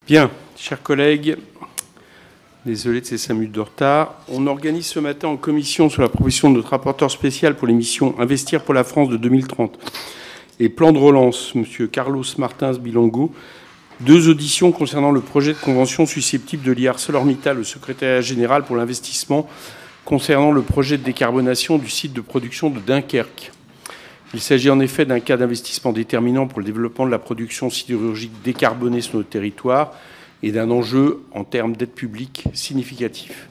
Bien, chers collègues, désolé de ces 5 minutes de retard. On organise ce matin en commission, sous la proposition de notre rapporteur spécial pour l'émission Investir pour la France de 2030 et Plan de relance, M. Carlos Martins Bilango, 2 auditions concernant le projet de convention susceptible de lier ArcelorMittal au secrétariat général pour l'investissement concernant le projet de décarbonation du site de production de Dunkerque. Il s'agit en effet d'un cas d'investissement déterminant pour le développement de la production sidérurgique décarbonée sur notre territoire et d'un enjeu en termes d'aide publique significatif.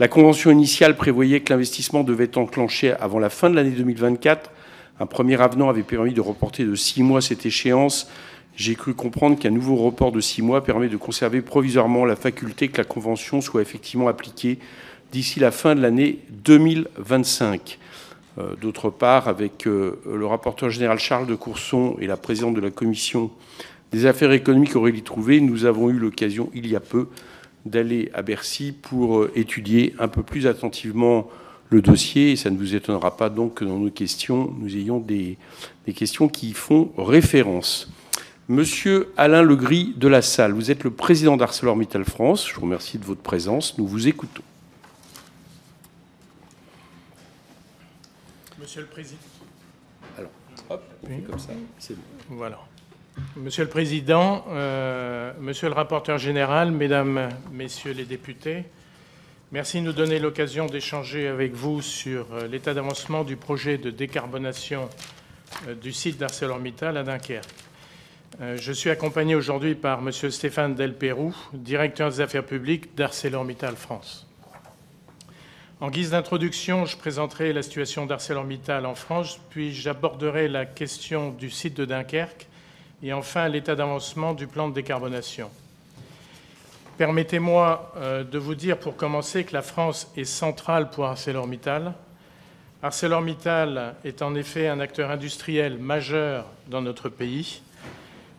La convention initiale prévoyait que l'investissement devait être enclenché avant la fin de l'année 2024. Un premier avenant avait permis de reporter de 6 mois cette échéance. J'ai cru comprendre qu'un nouveau report de 6 mois permet de conserver provisoirement la faculté que la convention soit effectivement appliquée d'ici la fin de l'année 2025. D'autre part, avec le rapporteur général Charles de Courson et la présidente de la commission des affaires économiques Aurélie Trouvé, nous avons eu l'occasion il y a peu d'aller à Bercy pour étudier un peu plus attentivement le dossier. Et ça ne vous étonnera pas donc que dans nos questions, nous ayons des questions qui y font référence. Monsieur Alain Legris de la Salle, vous êtes le président d'ArcelorMittal France. Je vous remercie de votre présence. Nous vous écoutons. Monsieur le Président. Alors, hop, oui, comme ça, c'est bon. Voilà. Monsieur le Président, Monsieur le rapporteur général, Mesdames, Messieurs les députés, merci de nous donner l'occasion d'échanger avec vous sur l'état d'avancement du projet de décarbonation du site d'ArcelorMittal à Dunkerque. Je suis accompagné aujourd'hui par Monsieur Stéphane Delpérou, directeur des affaires publiques d'ArcelorMittal France. En guise d'introduction, je présenterai la situation d'ArcelorMittal en France, puis j'aborderai la question du site de Dunkerque et enfin l'état d'avancement du plan de décarbonation. Permettez-moi de vous dire pour commencer que la France est centrale pour ArcelorMittal. ArcelorMittal est en effet un acteur industriel majeur dans notre pays.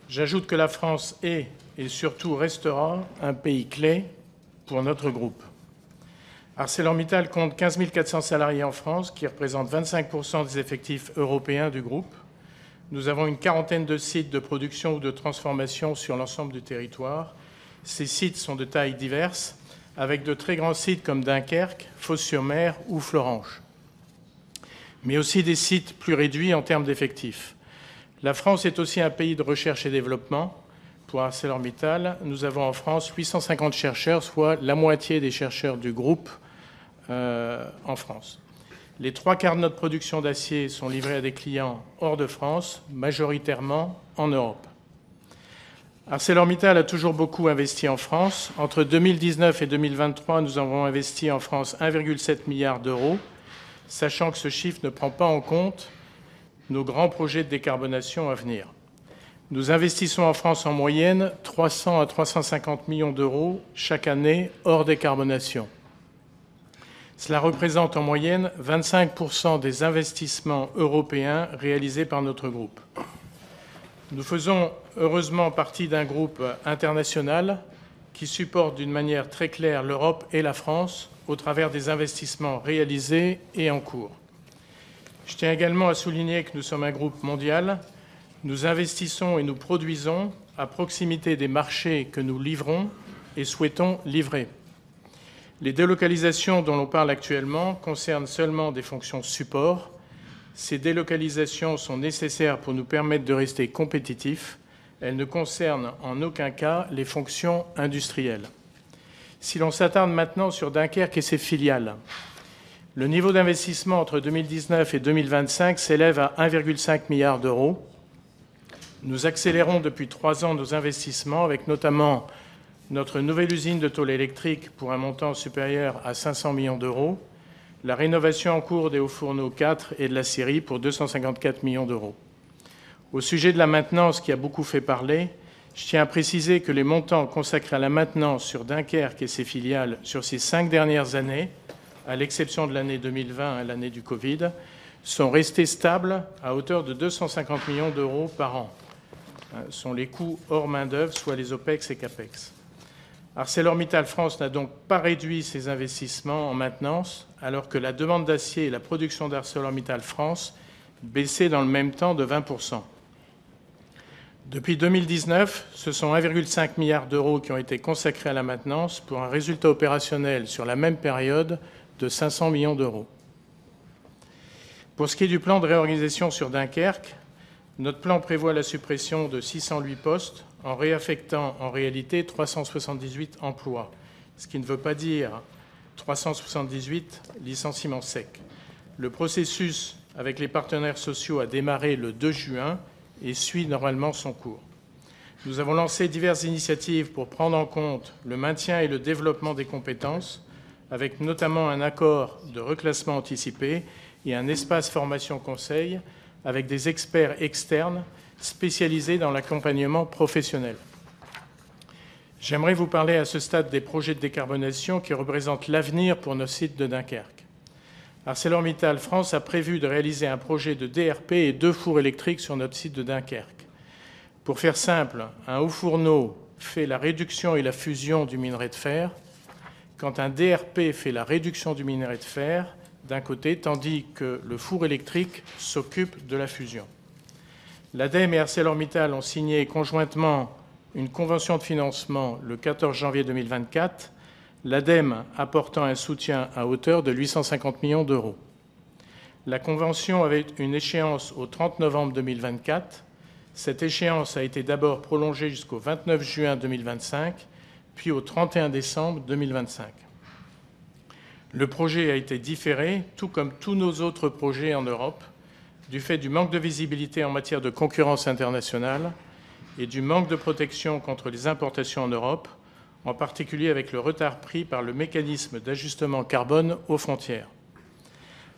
J'ajoute que la France est et surtout restera un pays clé pour notre groupe. ArcelorMittal compte 15 400 salariés en France, qui représentent 25% des effectifs européens du groupe. Nous avons une quarantaine de sites de production ou de transformation sur l'ensemble du territoire. Ces sites sont de tailles diverses, avec de très grands sites comme Dunkerque, Fos-sur-Mer ou Florange, mais aussi des sites plus réduits en termes d'effectifs. La France est aussi un pays de recherche et développement. Pour ArcelorMittal, nous avons en France 850 chercheurs, soit la moitié des chercheurs du groupe en France. Les 3/4 de notre production d'acier sont livrés à des clients hors de France, majoritairement en Europe. ArcelorMittal a toujours beaucoup investi en France. Entre 2019 et 2023, nous avons investi en France 1,7 milliard d'euros, sachant que ce chiffre ne prend pas en compte nos grands projets de décarbonation à venir. Nous investissons en France en moyenne 300 à 350 millions d'euros chaque année hors décarbonation. Cela représente en moyenne 25% des investissements européens réalisés par notre groupe. Nous faisons heureusement partie d'un groupe international qui supporte d'une manière très claire l'Europe et la France au travers des investissements réalisés et en cours. Je tiens également à souligner que nous sommes un groupe mondial. Nous investissons et nous produisons à proximité des marchés que nous livrons et souhaitons livrer. Les délocalisations dont l'on parle actuellement concernent seulement des fonctions support. Ces délocalisations sont nécessaires pour nous permettre de rester compétitifs. Elles ne concernent en aucun cas les fonctions industrielles. Si l'on s'attarde maintenant sur Dunkerque et ses filiales, le niveau d'investissement entre 2019 et 2025 s'élève à 1,5 milliard d'euros. Nous accélérons depuis 3 ans nos investissements avec notamment notre nouvelle usine de tôle électrique pour un montant supérieur à 500 millions d'euros, la rénovation en cours des hauts fourneaux 4 et de la série pour 254 millions d'euros. Au sujet de la maintenance qui a beaucoup fait parler, je tiens à préciser que les montants consacrés à la maintenance sur Dunkerque et ses filiales sur ces 5 dernières années, à l'exception de l'année 2020 et l'année du Covid, sont restés stables à hauteur de 250 millions d'euros par an. Ce sont les coûts hors main-d'œuvre, soit les OPEX et CAPEX. ArcelorMittal France n'a donc pas réduit ses investissements en maintenance, alors que la demande d'acier et la production d'ArcelorMittal France baissaient dans le même temps de 20%. Depuis 2019, ce sont 1,5 milliard d'euros qui ont été consacrés à la maintenance pour un résultat opérationnel sur la même période de 500 millions d'euros. Pour ce qui est du plan de réorganisation sur Dunkerque, notre plan prévoit la suppression de 608 postes en réaffectant en réalité 378 emplois, ce qui ne veut pas dire 378 licenciements secs. Le processus avec les partenaires sociaux a démarré le 2 juin et suit normalement son cours. Nous avons lancé diverses initiatives pour prendre en compte le maintien et le développement des compétences, avec notamment un accord de reclassement anticipé et un espace formation-conseil avec des experts externes spécialisés dans l'accompagnement professionnel. J'aimerais vous parler à ce stade des projets de décarbonation qui représentent l'avenir pour nos sites de Dunkerque. ArcelorMittal France a prévu de réaliser un projet de DRP et 2 fours électriques sur notre site de Dunkerque. Pour faire simple, un haut fourneau fait la réduction et la fusion du minerai de fer, quand un DRP fait la réduction du minerai de fer d'un côté, tandis que le four électrique s'occupe de la fusion. L'ADEME et ArcelorMittal ont signé conjointement une convention de financement le 14 janvier 2024, l'ADEME apportant un soutien à hauteur de 850 millions d'euros. La convention avait une échéance au 30 novembre 2024. Cette échéance a été d'abord prolongée jusqu'au 29 juin 2025, puis au 31 décembre 2025. Le projet a été différé, tout comme tous nos autres projets en Europe, du fait du manque de visibilité en matière de concurrence internationale et du manque de protection contre les importations en Europe, en particulier avec le retard pris par le mécanisme d'ajustement carbone aux frontières.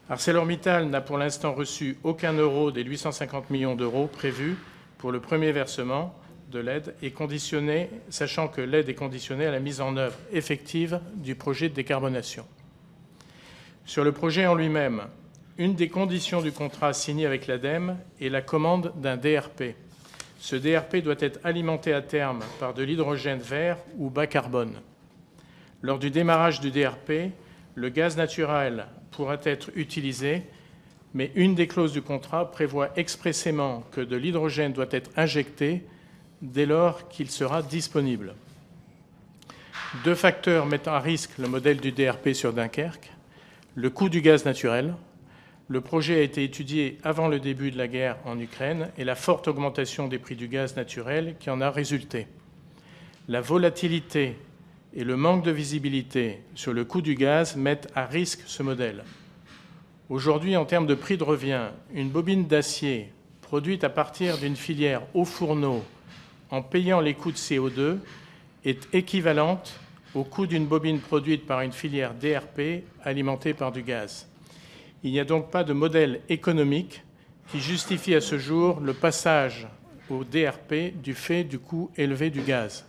ArcelorMittal n'a pour l'instant reçu aucun euro des 850 millions d'euros prévus pour le premier versement de l'aide, sachant que l'aide est conditionnée à la mise en œuvre effective du projet de décarbonation. Sur le projet en lui-même, une des conditions du contrat signé avec l'ADEME est la commande d'un DRP. Ce DRP doit être alimenté à terme par de l'hydrogène vert ou bas carbone. Lors du démarrage du DRP, le gaz naturel pourra être utilisé, mais une des clauses du contrat prévoit expressément que de l'hydrogène doit être injecté dès lors qu'il sera disponible. 2 facteurs mettent à risque le modèle du DRP sur Dunkerque. Le coût du gaz naturel. Le projet a été étudié avant le début de la guerre en Ukraine et la forte augmentation des prix du gaz naturel qui en a résulté. La volatilité et le manque de visibilité sur le coût du gaz mettent à risque ce modèle. Aujourd'hui, en termes de prix de revient, une bobine d'acier produite à partir d'une filière au fourneau en payant les coûts de CO2 est équivalente au coût d'une bobine produite par une filière DRP alimentée par du gaz. Il n'y a donc pas de modèle économique qui justifie à ce jour le passage au DRP du fait du coût élevé du gaz.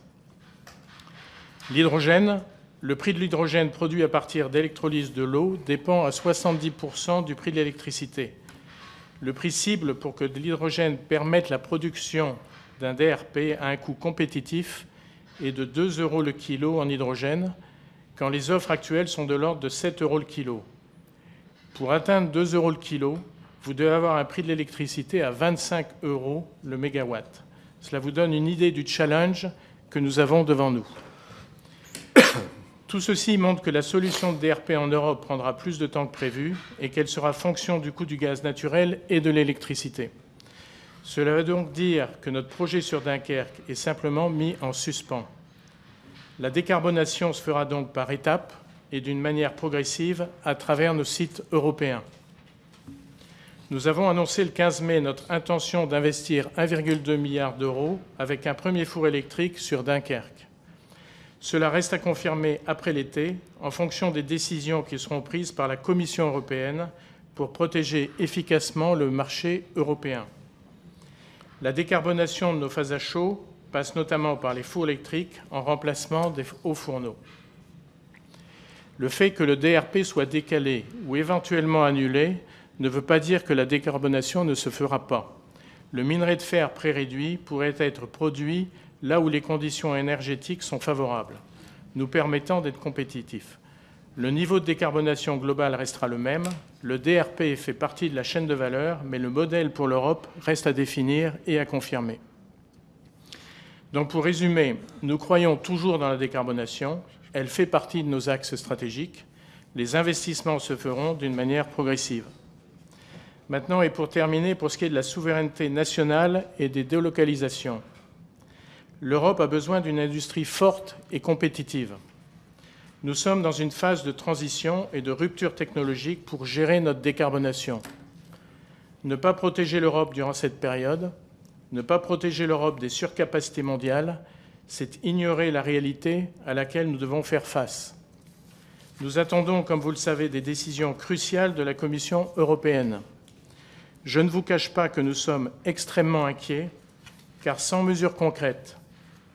L'hydrogène, le prix de l'hydrogène produit à partir d'électrolyse de l'eau dépend à 70% du prix de l'électricité. Le prix cible pour que de l'hydrogène permette la production d'un DRP à un coût compétitif est de 2 € le kilo en hydrogène, quand les offres actuelles sont de l'ordre de 7 € le kilo. Pour atteindre 2 € le kilo, vous devez avoir un prix de l'électricité à 25 € le mégawatt. Cela vous donne une idée du challenge que nous avons devant nous. Tout ceci montre que la solution de DRP en Europe prendra plus de temps que prévu et qu'elle sera fonction du coût du gaz naturel et de l'électricité. Cela veut donc dire que notre projet sur Dunkerque est simplement mis en suspens. La décarbonation se fera donc par étapes et d'une manière progressive à travers nos sites européens. Nous avons annoncé le 15 mai notre intention d'investir 1,2 milliard d'euros avec un premier four électrique sur Dunkerque. Cela reste à confirmer après l'été en fonction des décisions qui seront prises par la Commission européenne pour protéger efficacement le marché européen. La décarbonation de nos phases à chaud passe notamment par les fours électriques en remplacement des hauts fourneaux. Le fait que le DRP soit décalé ou éventuellement annulé ne veut pas dire que la décarbonation ne se fera pas. Le minerai de fer pré-réduit pourrait être produit là où les conditions énergétiques sont favorables, nous permettant d'être compétitifs. Le niveau de décarbonation globale restera le même. Le DRP fait partie de la chaîne de valeur, mais le modèle pour l'Europe reste à définir et à confirmer. Donc pour résumer, nous croyons toujours dans la décarbonation. Elle fait partie de nos axes stratégiques. Les investissements se feront d'une manière progressive. Maintenant, et pour terminer, pour ce qui est de la souveraineté nationale et des délocalisations, l'Europe a besoin d'une industrie forte et compétitive. Nous sommes dans une phase de transition et de rupture technologique pour gérer notre décarbonation. Ne pas protéger l'Europe durant cette période, ne pas protéger l'Europe des surcapacités mondiales, c'est ignorer la réalité à laquelle nous devons faire face. Nous attendons, comme vous le savez, des décisions cruciales de la Commission européenne. Je ne vous cache pas que nous sommes extrêmement inquiets, car sans mesures concrètes,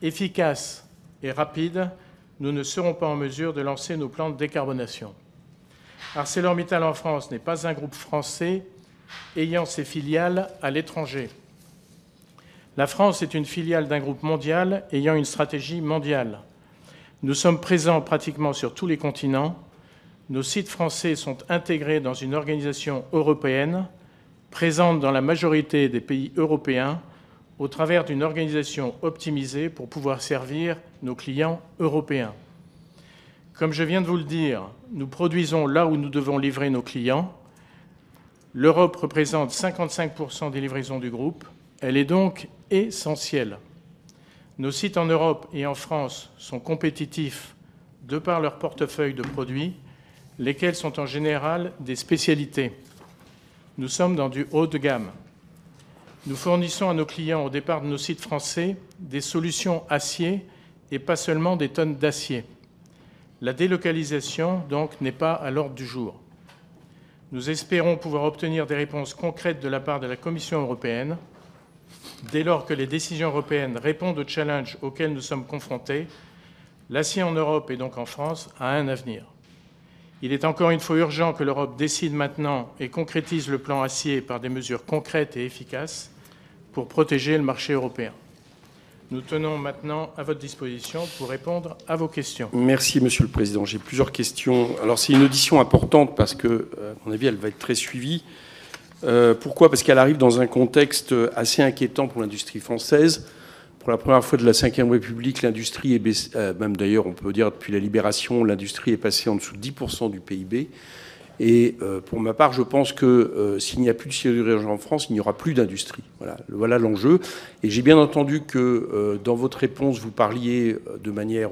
efficaces et rapides, nous ne serons pas en mesure de lancer nos plans de décarbonation. ArcelorMittal en France n'est pas un groupe français ayant ses filiales à l'étranger. La France est une filiale d'un groupe mondial ayant une stratégie mondiale. Nous sommes présents pratiquement sur tous les continents. Nos sites français sont intégrés dans une organisation européenne, présente dans la majorité des pays européens, au travers d'une organisation optimisée pour pouvoir servir nos clients européens. Comme je viens de vous le dire, nous produisons là où nous devons livrer nos clients. L'Europe représente 55% des livraisons du groupe. Elle est donc essentielle. Nos sites en Europe et en France sont compétitifs de par leur portefeuille de produits, lesquels sont en général des spécialités. Nous sommes dans du haut de gamme. Nous fournissons à nos clients, au départ de nos sites français, des solutions acier et pas seulement des tonnes d'acier. La délocalisation, donc, n'est pas à l'ordre du jour. Nous espérons pouvoir obtenir des réponses concrètes de la part de la Commission européenne. Dès lors que les décisions européennes répondent aux challenges auxquels nous sommes confrontés, l'acier en Europe et donc en France a un avenir. Il est encore une fois urgent que l'Europe décide maintenant et concrétise le plan acier par des mesures concrètes et efficaces pour protéger le marché européen. Nous tenons maintenant à votre disposition pour répondre à vos questions. Merci, Monsieur le Président. J'ai plusieurs questions. Alors, c'est une audition importante parce que, à mon avis, elle va être très suivie. Pourquoi ? Parce qu'elle arrive dans un contexte assez inquiétant pour l'industrie française. Pour la première fois de la Ve République, l'industrie est baissée, même d'ailleurs, on peut dire depuis la Libération, l'industrie est passée en dessous de 10% du PIB. Et pour ma part, je pense que s'il n'y a plus de sidérurgie en France, il n'y aura plus d'industrie. Voilà l'enjeu. Et j'ai bien entendu que dans votre réponse, vous parliez de manière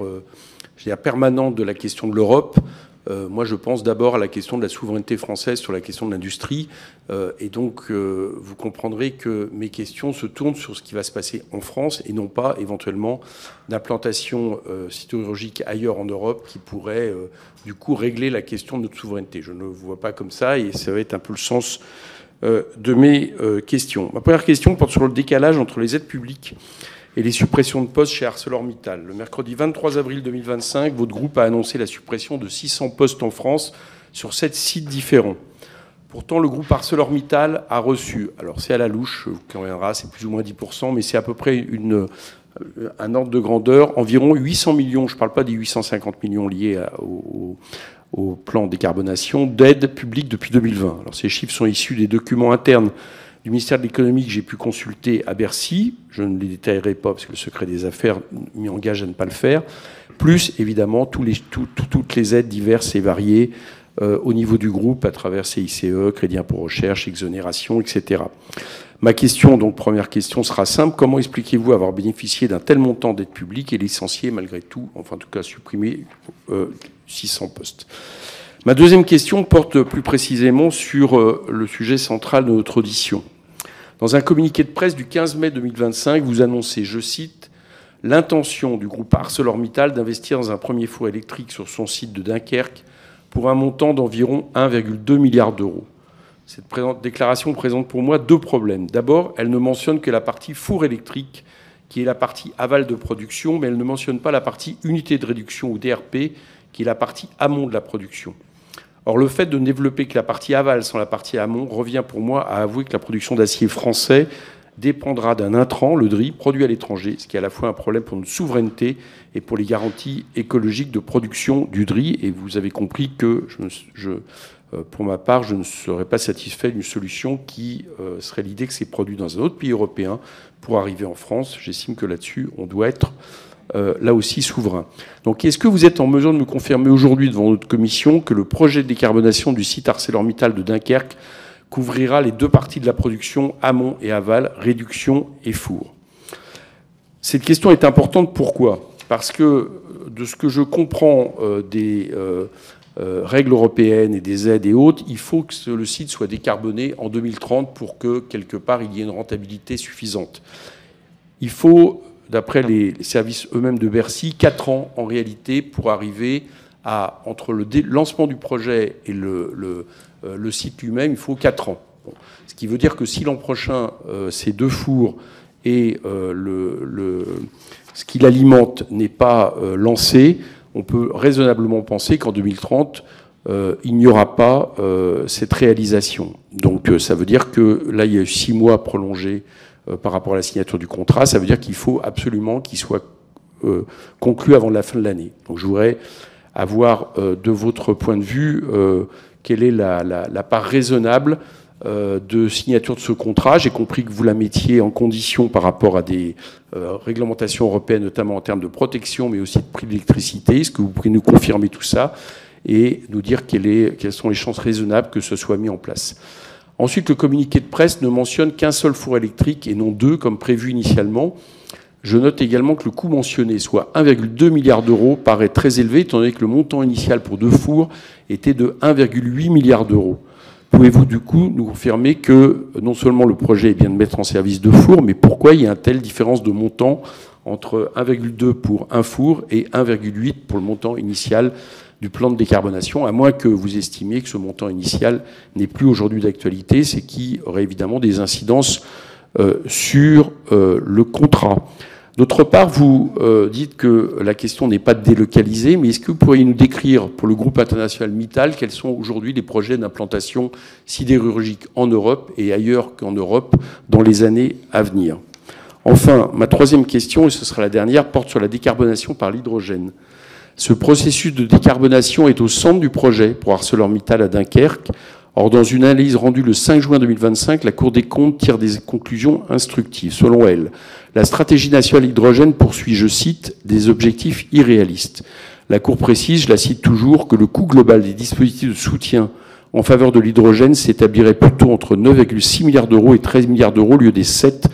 permanente de la question de l'Europe. Moi, je pense d'abord à la question de la souveraineté française sur la question de l'industrie. Et donc, vous comprendrez que mes questions se tournent sur ce qui va se passer en France et non pas éventuellement d'implantation sidérurgique ailleurs en Europe qui pourrait, du coup, régler la question de notre souveraineté. Je ne le vois pas comme ça et ça va être un peu le sens de mes questions. Ma première question porte sur le décalage entre les aides publiques et les suppressions de postes chez ArcelorMittal. Le mercredi 23 avril 2025, votre groupe a annoncé la suppression de 600 postes en France sur 7 sites différents. Pourtant, le groupe ArcelorMittal a reçu, alors c'est à la louche, vous conviendra, c'est plus ou moins 10%, mais c'est à peu près un ordre de grandeur, environ 800 millions, je ne parle pas des 850 millions liés au plan décarbonation, d'aides publiques depuis 2020. Alors ces chiffres sont issus des documents internes du ministère de l'économie que j'ai pu consulter à Bercy, je ne les détaillerai pas parce que le secret des affaires m'y engage à ne pas le faire, plus évidemment toutes les aides diverses et variées au niveau du groupe à travers CICE, Crédit Impôt Recherche, exonération, etc. Ma question, donc première question, sera simple. Comment expliquez-vous avoir bénéficié d'un tel montant d'aide publique et licencié malgré tout, enfin en tout cas supprimé 600 postes ? Ma deuxième question porte plus précisément sur le sujet central de notre audition. Dans un communiqué de presse du 15 mai 2025, vous annoncez, je cite, « l'intention du groupe ArcelorMittal d'investir dans un premier four électrique sur son site de Dunkerque pour un montant d'environ 1,2 milliard d'euros. » Cette déclaration présente pour moi deux problèmes. D'abord, elle ne mentionne que la partie four électrique, qui est la partie aval de production, mais elle ne mentionne pas la partie unité de réduction ou DRP, qui est la partie amont de la production. Or, le fait de ne développer que la partie aval sans la partie amont revient pour moi à avouer que la production d'acier français dépendra d'un intrant, le DRI, produit à l'étranger, ce qui est à la fois un problème pour notre souveraineté et pour les garanties écologiques de production du DRI. Et vous avez compris que, pour ma part, je ne serais pas satisfait d'une solution qui serait l'idée que c'est produit dans un autre pays européen pour arriver en France. J'estime que là-dessus, on doit être là aussi souverain. Donc, est-ce que vous êtes en mesure de me confirmer aujourd'hui devant notre commission que le projet de décarbonation du site ArcelorMittal de Dunkerque couvrira les deux parties de la production, amont et aval, réduction et four? Cette question est importante. Pourquoi? Parce que, de ce que je comprends des règles européennes et des aides et autres, il faut que le site soit décarboné en 2030 pour que, quelque part, il y ait une rentabilité suffisante. Il faut, d'après les services eux-mêmes de Bercy, 4 ans, en réalité, pour arriver à, entre le lancement du projet et le site lui-même, il faut 4 ans. Bon. Ce qui veut dire que si l'an prochain, ces 2 fours et ce qui l'alimente n'est pas lancé, on peut raisonnablement penser qu'en 2030, il n'y aura pas cette réalisation. Donc ça veut dire que là, il y a eu 6 mois prolongés par rapport à la signature du contrat. Ça veut dire qu'il faut absolument qu'il soit conclu avant la fin de l'année. Donc je voudrais avoir, de votre point de vue, quelle est la part raisonnable de signature de ce contrat. J'ai compris que vous la mettiez en condition par rapport à des réglementations européennes, notamment en termes de protection, mais aussi de prix de l'électricité. Est-ce que vous pouvez nous confirmer tout ça et nous dire quelles sont les chances raisonnables que ce soit mis en place? Ensuite, le communiqué de presse ne mentionne qu'un seul four électrique et non 2 comme prévu initialement. Je note également que le coût mentionné, soit 1,2 milliard d'euros, paraît très élevé, étant donné que le montant initial pour 2 fours était de 1,8 milliard d'euros. Pouvez-vous du coup nous confirmer que non seulement le projet est bien de mettre en service 2 fours, mais pourquoi il y a une telle différence de montant entre 1,2 pour un four et 1,8 pour le montant initial du plan de décarbonation, à moins que vous estimiez que ce montant initial n'est plus aujourd'hui d'actualité, c'est qui aurait évidemment des incidences sur le contrat. D'autre part, vous dites que la question n'est pas de délocaliser, mais est-ce que vous pourriez nous décrire pour le groupe international Mittal quels sont aujourd'hui les projets d'implantation sidérurgique en Europe et ailleurs qu'en Europe dans les années à venir? Enfin, ma troisième question, et ce sera la dernière, porte sur la décarbonation par l'hydrogène. Ce processus de décarbonation est au centre du projet pour ArcelorMittal à Dunkerque. Or, dans une analyse rendue le 5 juin 2025, la Cour des comptes tire des conclusions instructives. Selon elle, la stratégie nationale hydrogène poursuit, je cite, des objectifs irréalistes. La Cour précise, je la cite toujours, que le coût global des dispositifs de soutien en faveur de l'hydrogène s'établirait plutôt entre 9,6 milliards d'euros et 13 milliards d'euros au lieu des 7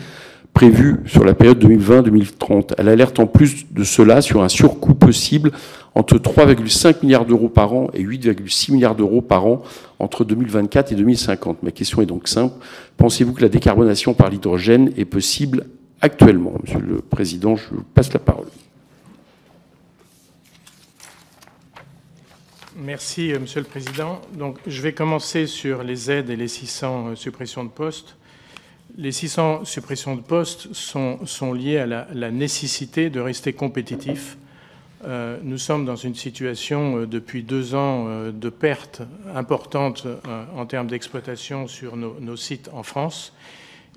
prévus sur la période 2020-2030. Elle alerte en plus de cela sur un surcoût possible entre 3,5 milliards d'euros par an et 8,6 milliards d'euros par an entre 2024 et 2050. Ma question est donc simple. Pensez-vous que la décarbonation par l'hydrogène est possible actuellement? Monsieur le Président, je vous passe la parole. Merci, Monsieur le Président. Donc, je vais commencer sur les aides et les 600 suppressions de postes. Les 600 suppressions de postes sont liées à la nécessité de rester compétitif. Nous sommes dans une situation depuis 2 ans de pertes importantes en termes d'exploitation sur nos sites en France.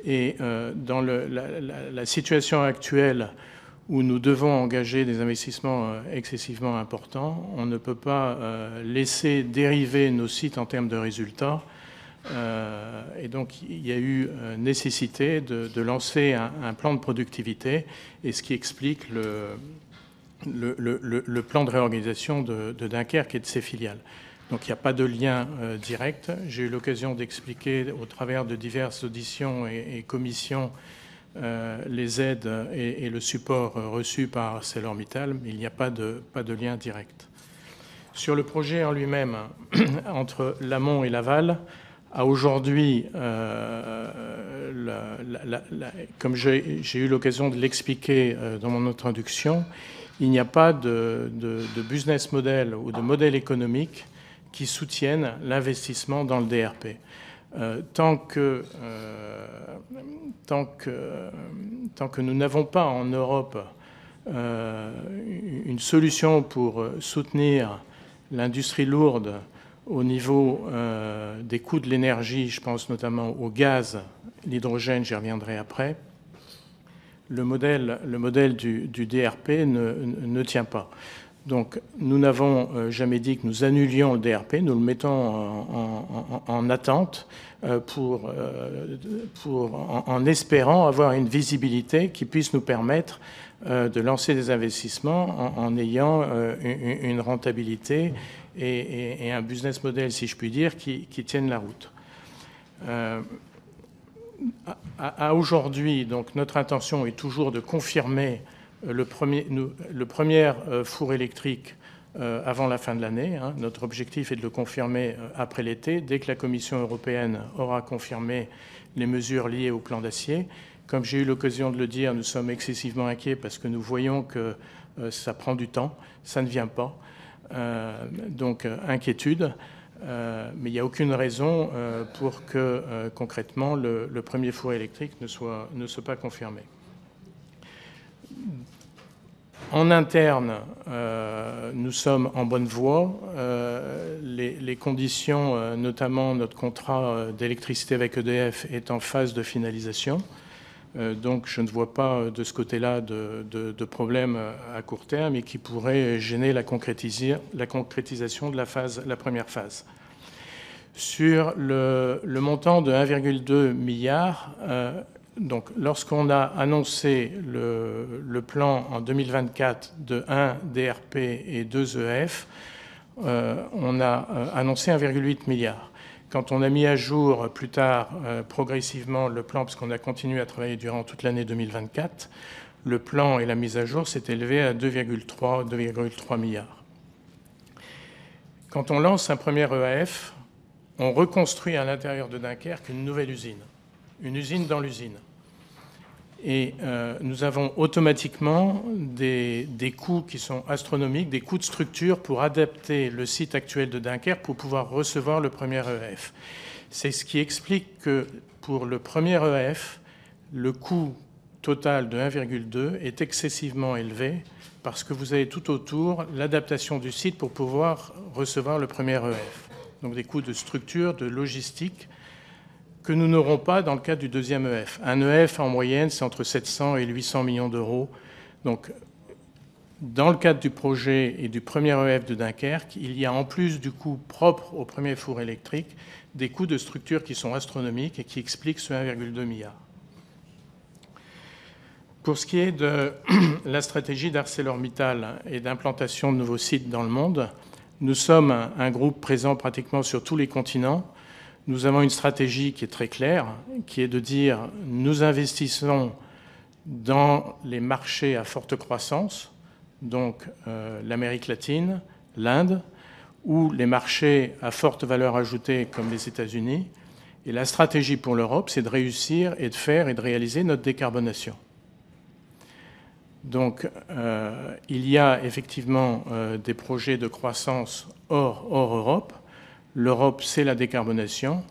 Et dans la situation actuelle où nous devons engager des investissements excessivement importants, on ne peut pas laisser dériver nos sites en termes de résultats. Et donc, il y a eu nécessité de lancer un plan de productivité, et ce qui explique le plan de réorganisation de Dunkerque et de ses filiales. Donc, il n'y a pas de lien direct. J'ai eu l'occasion d'expliquer au travers de diverses auditions et commissions les aides et le support reçu par ArcelorMittal, mais il n'y a pas de lien direct. Sur le projet en lui-même, entre l'amont et l'aval, à aujourd'hui, comme j'ai eu l'occasion de l'expliquer dans mon introduction, il n'y a pas de business model ou de modèle économique qui soutienne l'investissement dans le DRP. Tant que nous n'avons pas en Europe une solution pour soutenir l'industrie lourde Au niveau des coûts de l'énergie, je pense notamment au gaz, l'hydrogène, j'y reviendrai après, le modèle du DRP ne tient pas. Donc, nous n'avons jamais dit que nous annulions le DRP, nous le mettons en attente en espérant avoir une visibilité qui puisse nous permettre de lancer des investissements en ayant une rentabilité et un business model, si je puis dire, qui tiennent la route. À aujourd'hui, donc, notre intention est toujours de confirmer le premier four électrique avant la fin de l'année. Notre objectif est de le confirmer après l'été, dès que la Commission européenne aura confirmé les mesures liées au plan d'acier. Comme j'ai eu l'occasion de le dire, nous sommes excessivement inquiets parce que nous voyons que ça prend du temps, ça ne vient pas. Donc, inquiétude. Mais il n'y a aucune raison pour que, concrètement, le premier four électrique ne soit pas confirmé. En interne, nous sommes en bonne voie. Les conditions, notamment notre contrat d'électricité avec EDF, est en phase de finalisation. Donc je ne vois pas de ce côté-là de problème à court terme et qui pourrait gêner la concrétisation de la première phase. Sur le montant de 1,2 milliard, donc, lorsqu'on a annoncé le plan en 2024 de 1 DRP et 2 EF, on a annoncé 1,8 milliard. Quand on a mis à jour plus tard, progressivement, le plan, parce qu'on a continué à travailler durant toute l'année 2024, le plan et la mise à jour s'est élevé à 2,3 milliards. Quand on lance un premier EAF, on reconstruit à l'intérieur de Dunkerque une nouvelle usine. Une usine dans l'usine. Et nous avons automatiquement des coûts qui sont astronomiques, des coûts de structure pour adapter le site actuel de Dunkerque pour pouvoir recevoir le premier EAF. C'est ce qui explique que pour le premier EAF, le coût total de 1,2 est excessivement élevé parce que vous avez tout autour l'adaptation du site pour pouvoir recevoir le premier EAF. Donc des coûts de structure, de logistique, que nous n'aurons pas dans le cadre du deuxième EF. Un EF, en moyenne, c'est entre 700 et 800 millions d'euros. Donc, dans le cadre du projet et du premier EF de Dunkerque, il y a en plus du coût propre au premier four électrique, des coûts de structure qui sont astronomiques et qui expliquent ce 1,2 milliard. Pour ce qui est de la stratégie d'ArcelorMittal et d'implantation de nouveaux sites dans le monde, nous sommes un groupe présent pratiquement sur tous les continents. Nous avons une stratégie qui est très claire, qui est de dire nous investissons dans les marchés à forte croissance, donc l'Amérique latine, l'Inde, ou les marchés à forte valeur ajoutée comme les États-Unis. Et la stratégie pour l'Europe, c'est de réussir et de faire et de réaliser notre décarbonation. Donc, il y a effectivement des projets de croissance hors Europe. L'Europe, c'est la décarbonation.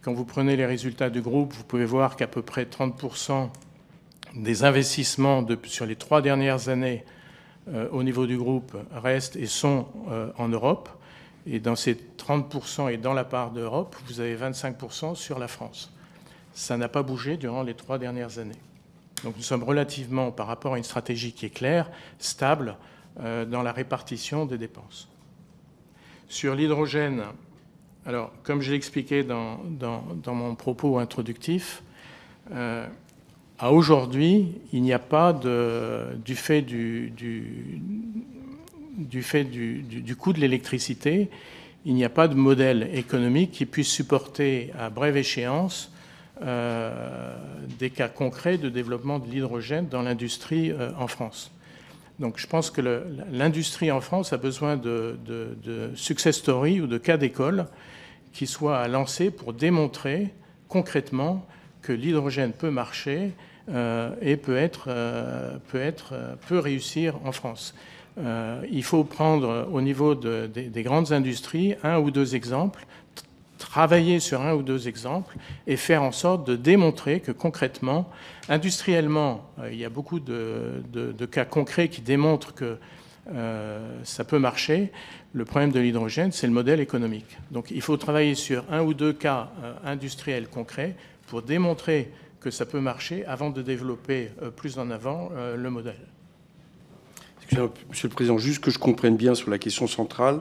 Quand vous prenez les résultats du groupe, vous pouvez voir qu'à peu près 30% des investissements sur les 3 dernières années au niveau du groupe restent et sont en Europe. Et dans ces 30% et dans la part d'Europe, vous avez 25% sur la France. Ça n'a pas bougé durant les 3 dernières années. Donc nous sommes relativement, par rapport à une stratégie qui est claire, stable dans la répartition des dépenses. Sur l'hydrogène, alors, comme je l'ai expliqué dans mon propos introductif, à aujourd'hui, il n'y a pas du fait du coût de l'électricité, il n'y a pas de modèle économique qui puisse supporter à brève échéance des cas concrets de développement de l'hydrogène dans l'industrie en France. Donc je pense que l'industrie en France a besoin de success story ou de cas d'école qui soient à lancer pour démontrer concrètement que l'hydrogène peut marcher et peut réussir en France. Il faut prendre au niveau des grandes industries 1 ou 2 exemples, travailler sur 1 ou 2 exemples et faire en sorte de démontrer que concrètement, industriellement, il y a beaucoup de cas concrets qui démontrent que ça peut marcher. Le problème de l'hydrogène, c'est le modèle économique. Donc il faut travailler sur un ou deux cas industriels concrets pour démontrer que ça peut marcher avant de développer plus en avant le modèle. Excusez-moi, Monsieur le Président, juste que je comprenne bien sur la question centrale.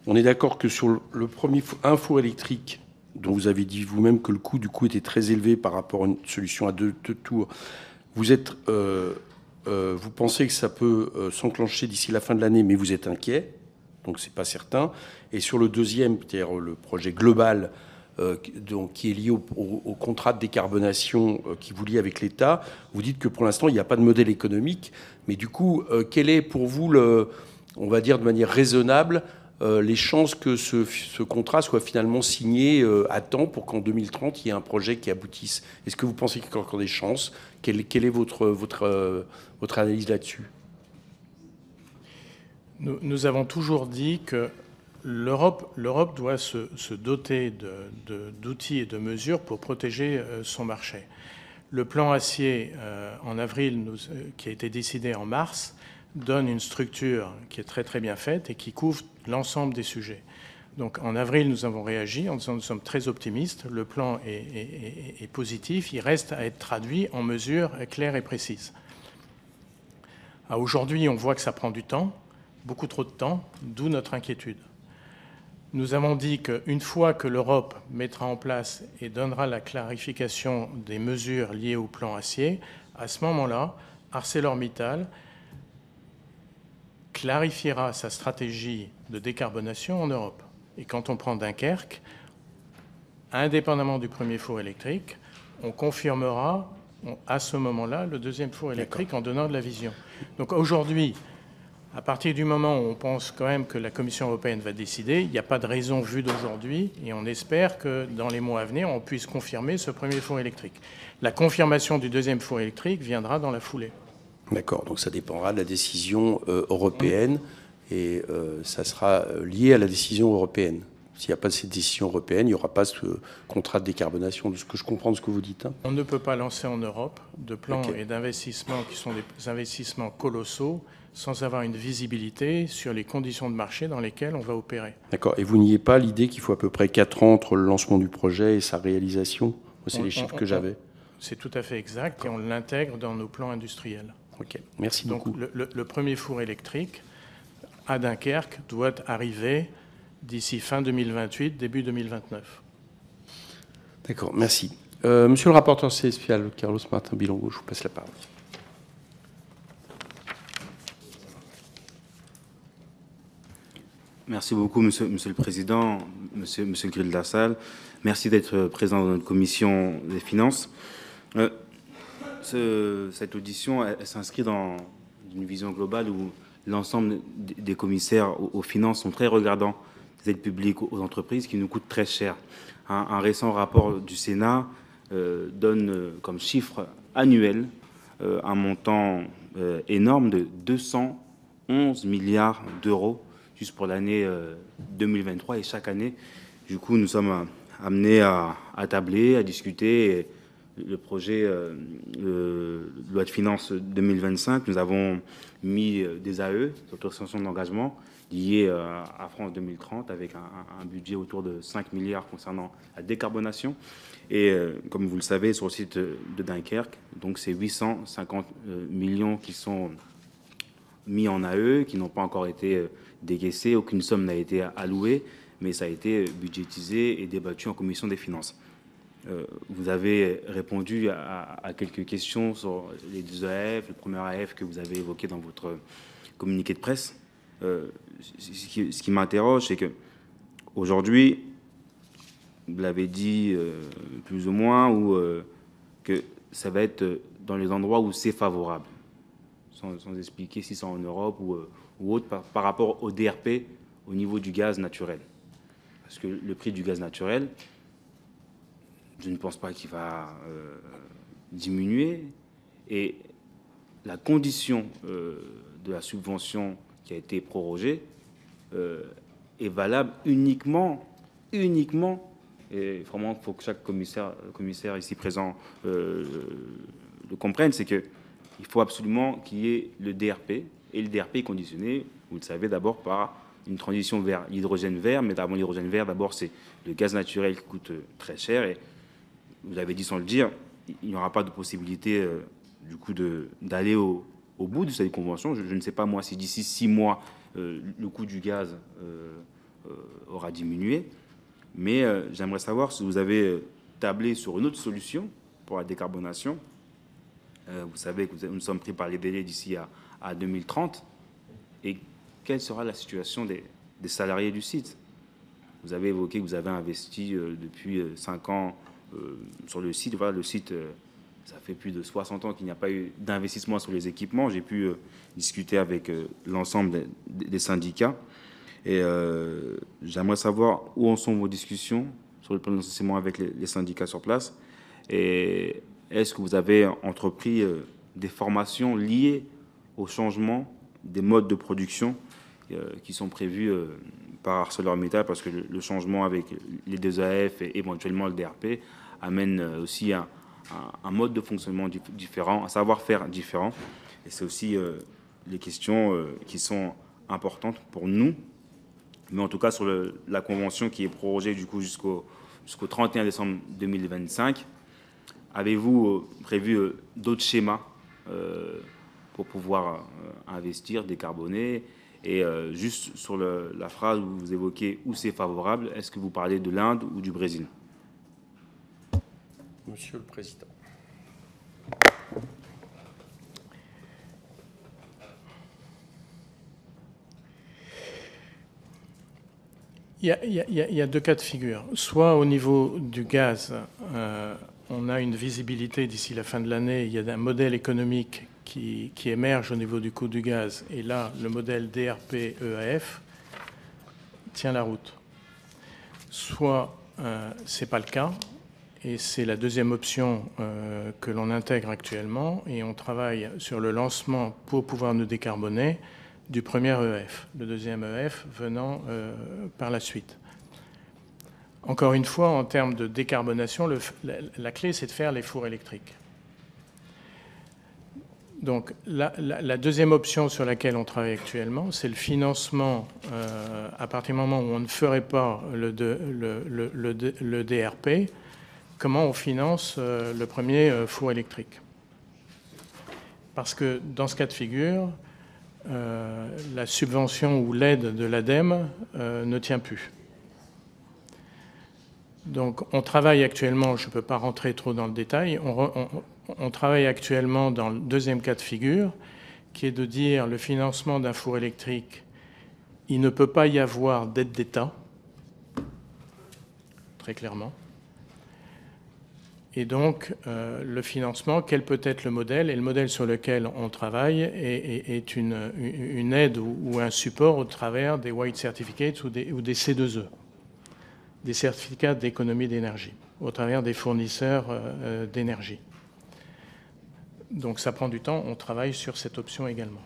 On est d'accord que sur le premier, un four électrique, dont vous avez dit vous-même que le coût du coup était très élevé par rapport à une solution à deux tours, vous pensez que ça peut s'enclencher d'ici la fin de l'année, mais vous êtes inquiet, donc c'est pas certain. Et sur le deuxième, c'est-à-dire le projet global, donc, qui est lié au contrat de décarbonation qui vous lie avec l'État, vous dites que pour l'instant, il n'y a pas de modèle économique. Mais du coup, quel est pour vous, on va dire de manière raisonnable, les chances que ce contrat soit finalement signé à temps pour qu'en 2030, il y ait un projet qui aboutisse? Est-ce que vous pensez qu'il y a encore des chances? Quelle est votre analyse là-dessus? Nous avons toujours dit que l'Europe doit se doter d'outils et de mesures pour protéger son marché. Le plan acier, en avril, qui a été décidé en mars, donne une structure qui est très très bien faite et qui couvre l'ensemble des sujets. Donc en avril, nous avons réagi en disant que nous sommes très optimistes, le plan est positif, il reste à être traduit en mesures claires et précises. Aujourd'hui, on voit que ça prend du temps, beaucoup trop de temps, d'où notre inquiétude. Nous avons dit qu'une fois que l'Europe mettra en place et donnera la clarification des mesures liées au plan acier, à ce moment-là, ArcelorMittal clarifiera sa stratégie de décarbonation en Europe. Et quand on prend Dunkerque, indépendamment du premier four électrique, on confirmera à ce moment-là le deuxième four électrique en donnant de la vision. Donc aujourd'hui, à partir du moment où on pense quand même que la Commission européenne va décider, il n'y a pas de raison vue d'aujourd'hui et on espère que dans les mois à venir, on puisse confirmer ce premier four électrique. La confirmation du deuxième four électrique viendra dans la foulée. D'accord, donc ça dépendra de la décision européenne et ça sera lié à la décision européenne. S'il n'y a pas de cette décision européenne, il n'y aura pas ce contrat de décarbonation, de ce que je comprends de ce que vous dites. Hein. On ne peut pas lancer en Europe de plans et d'investissements qui sont des investissements colossaux sans avoir une visibilité sur les conditions de marché dans lesquelles on va opérer. D'accord. Et vous niez pas l'idée qu'il faut à peu près 4 ans entre le lancement du projet et sa réalisation? C'est les chiffres que j'avais. C'est tout à fait exact et on l'intègre dans nos plans industriels. Ok, merci beaucoup. Donc le premier four électrique à Dunkerque doit arriver d'ici fin 2028, début 2029. D'accord, merci. Monsieur le rapporteur spécial, Carlos Martin Bilongo, je vous passe la parole. Merci beaucoup, Monsieur le Président, Monsieur le Grill de la Salle. Merci d'être présent dans notre commission des finances. Cette audition elle s'inscrit dans une vision globale où l'ensemble des commissaires aux finances sont très regardants des aides publiques aux entreprises qui nous coûtent très cher. Un récent rapport du Sénat donne comme chiffre annuel un montant énorme de 211 milliards d'euros juste pour l'année 2023. Et chaque année, du coup, nous sommes amenés à tabler, à discuter. Le projet loi de finances 2025, nous avons mis des AE, autorisations d'engagement, liées à France 2030, avec un budget autour de 5 milliards concernant la décarbonation. Et comme vous le savez, sur le site de Dunkerque, donc c'est 850 millions qui sont mis en AE, qui n'ont pas encore été décaissés, aucune somme n'a été allouée, mais ça a été budgétisé et débattu en commission des finances. Vous avez répondu à quelques questions sur les deux AF, le premier AF que vous avez évoqué dans votre communiqué de presse. Ce qui m'interroge, c'est que aujourd'hui, vous l'avez dit plus ou moins, que ça va être dans les endroits où c'est favorable, sans expliquer si c'est en Europe ou autre, par rapport au DRP au niveau du gaz naturel. Parce que le prix du gaz naturel, je ne pense pas qu'il va diminuer. Et la condition de la subvention qui a été prorogée est valable uniquement, et vraiment, il faut que chaque commissaire ici présent le comprenne, c'est qu'il faut absolument qu'il y ait le DRP Et le DRP est conditionné, vous le savez, d'abord par une transition vers l'hydrogène vert. Mais avant l'hydrogène vert, d'abord, c'est le gaz naturel qui coûte très cher. Et vous l'avez dit sans le dire, il n'y aura pas de possibilité, du coup, d'aller au bout de cette convention. Je ne sais pas, moi, si d'ici 6 mois, le coût du gaz aura diminué. Mais j'aimerais savoir si vous avez tablé sur une autre solution pour la décarbonation. Vous savez que nous sommes pris par les délais d'ici à 2030. Et quelle sera la situation des salariés du site? Vous avez évoqué que vous avez investi depuis 5 ans sur le site. Voilà, le site, ça fait plus de 60 ans qu'il n'y a pas eu d'investissement sur les équipements. J'ai pu discuter avec l'ensemble des syndicats. Et j'aimerais savoir où en sont vos discussions sur le plan d'enseignement avec les syndicats sur place. Et est-ce que vous avez entrepris des formations liées au changement des modes de production qui sont prévus par ArcelorMittal, parce que le changement avec les 2 AF et éventuellement le DRP amène aussi un mode de fonctionnement différent, un savoir-faire différent. Et c'est aussi les questions qui sont importantes pour nous. Mais en tout cas, sur la convention qui est prorogée du coup jusqu'au 31 décembre 2025, avez-vous prévu d'autres schémas pour pouvoir investir, décarboner? Et juste sur la phrase où vous évoquez où c'est favorable, est-ce que vous parlez de l'Inde ou du Brésil? Monsieur le Président. Il y a 2 cas de figure. Soit au niveau du gaz, on a une visibilité d'ici la fin de l'année, il y a un modèle économique qui émerge au niveau du coût du gaz. Et là, le modèle DRP-EAF tient la route. Soit ce n'est pas le cas, et c'est la deuxième option que l'on intègre actuellement, et on travaille sur le lancement pour pouvoir nous décarboner du premier EF, le deuxième EF venant par la suite. Encore une fois, en termes de décarbonation, la clé, c'est de faire les fours électriques. Donc, la deuxième option sur laquelle on travaille actuellement, c'est le financement à partir du moment où on ne ferait pas le DRP, comment on finance le premier four électrique. Parce que dans ce cas de figure, la subvention ou l'aide de l'ADEME ne tient plus. Donc on travaille actuellement, je ne peux pas rentrer trop dans le détail, on travaille actuellement dans le deuxième cas de figure, qui est de dire le financement d'un four électrique, il ne peut pas y avoir d'aide d'État, très clairement. Et donc, le financement, quel peut être le modèle? Et le modèle sur lequel on travaille est une aide ou un support au travers des White Certificates ou des C2E, des certificats d'économie d'énergie, au travers des fournisseurs d'énergie. Donc, ça prend du temps. On travaille sur cette option également.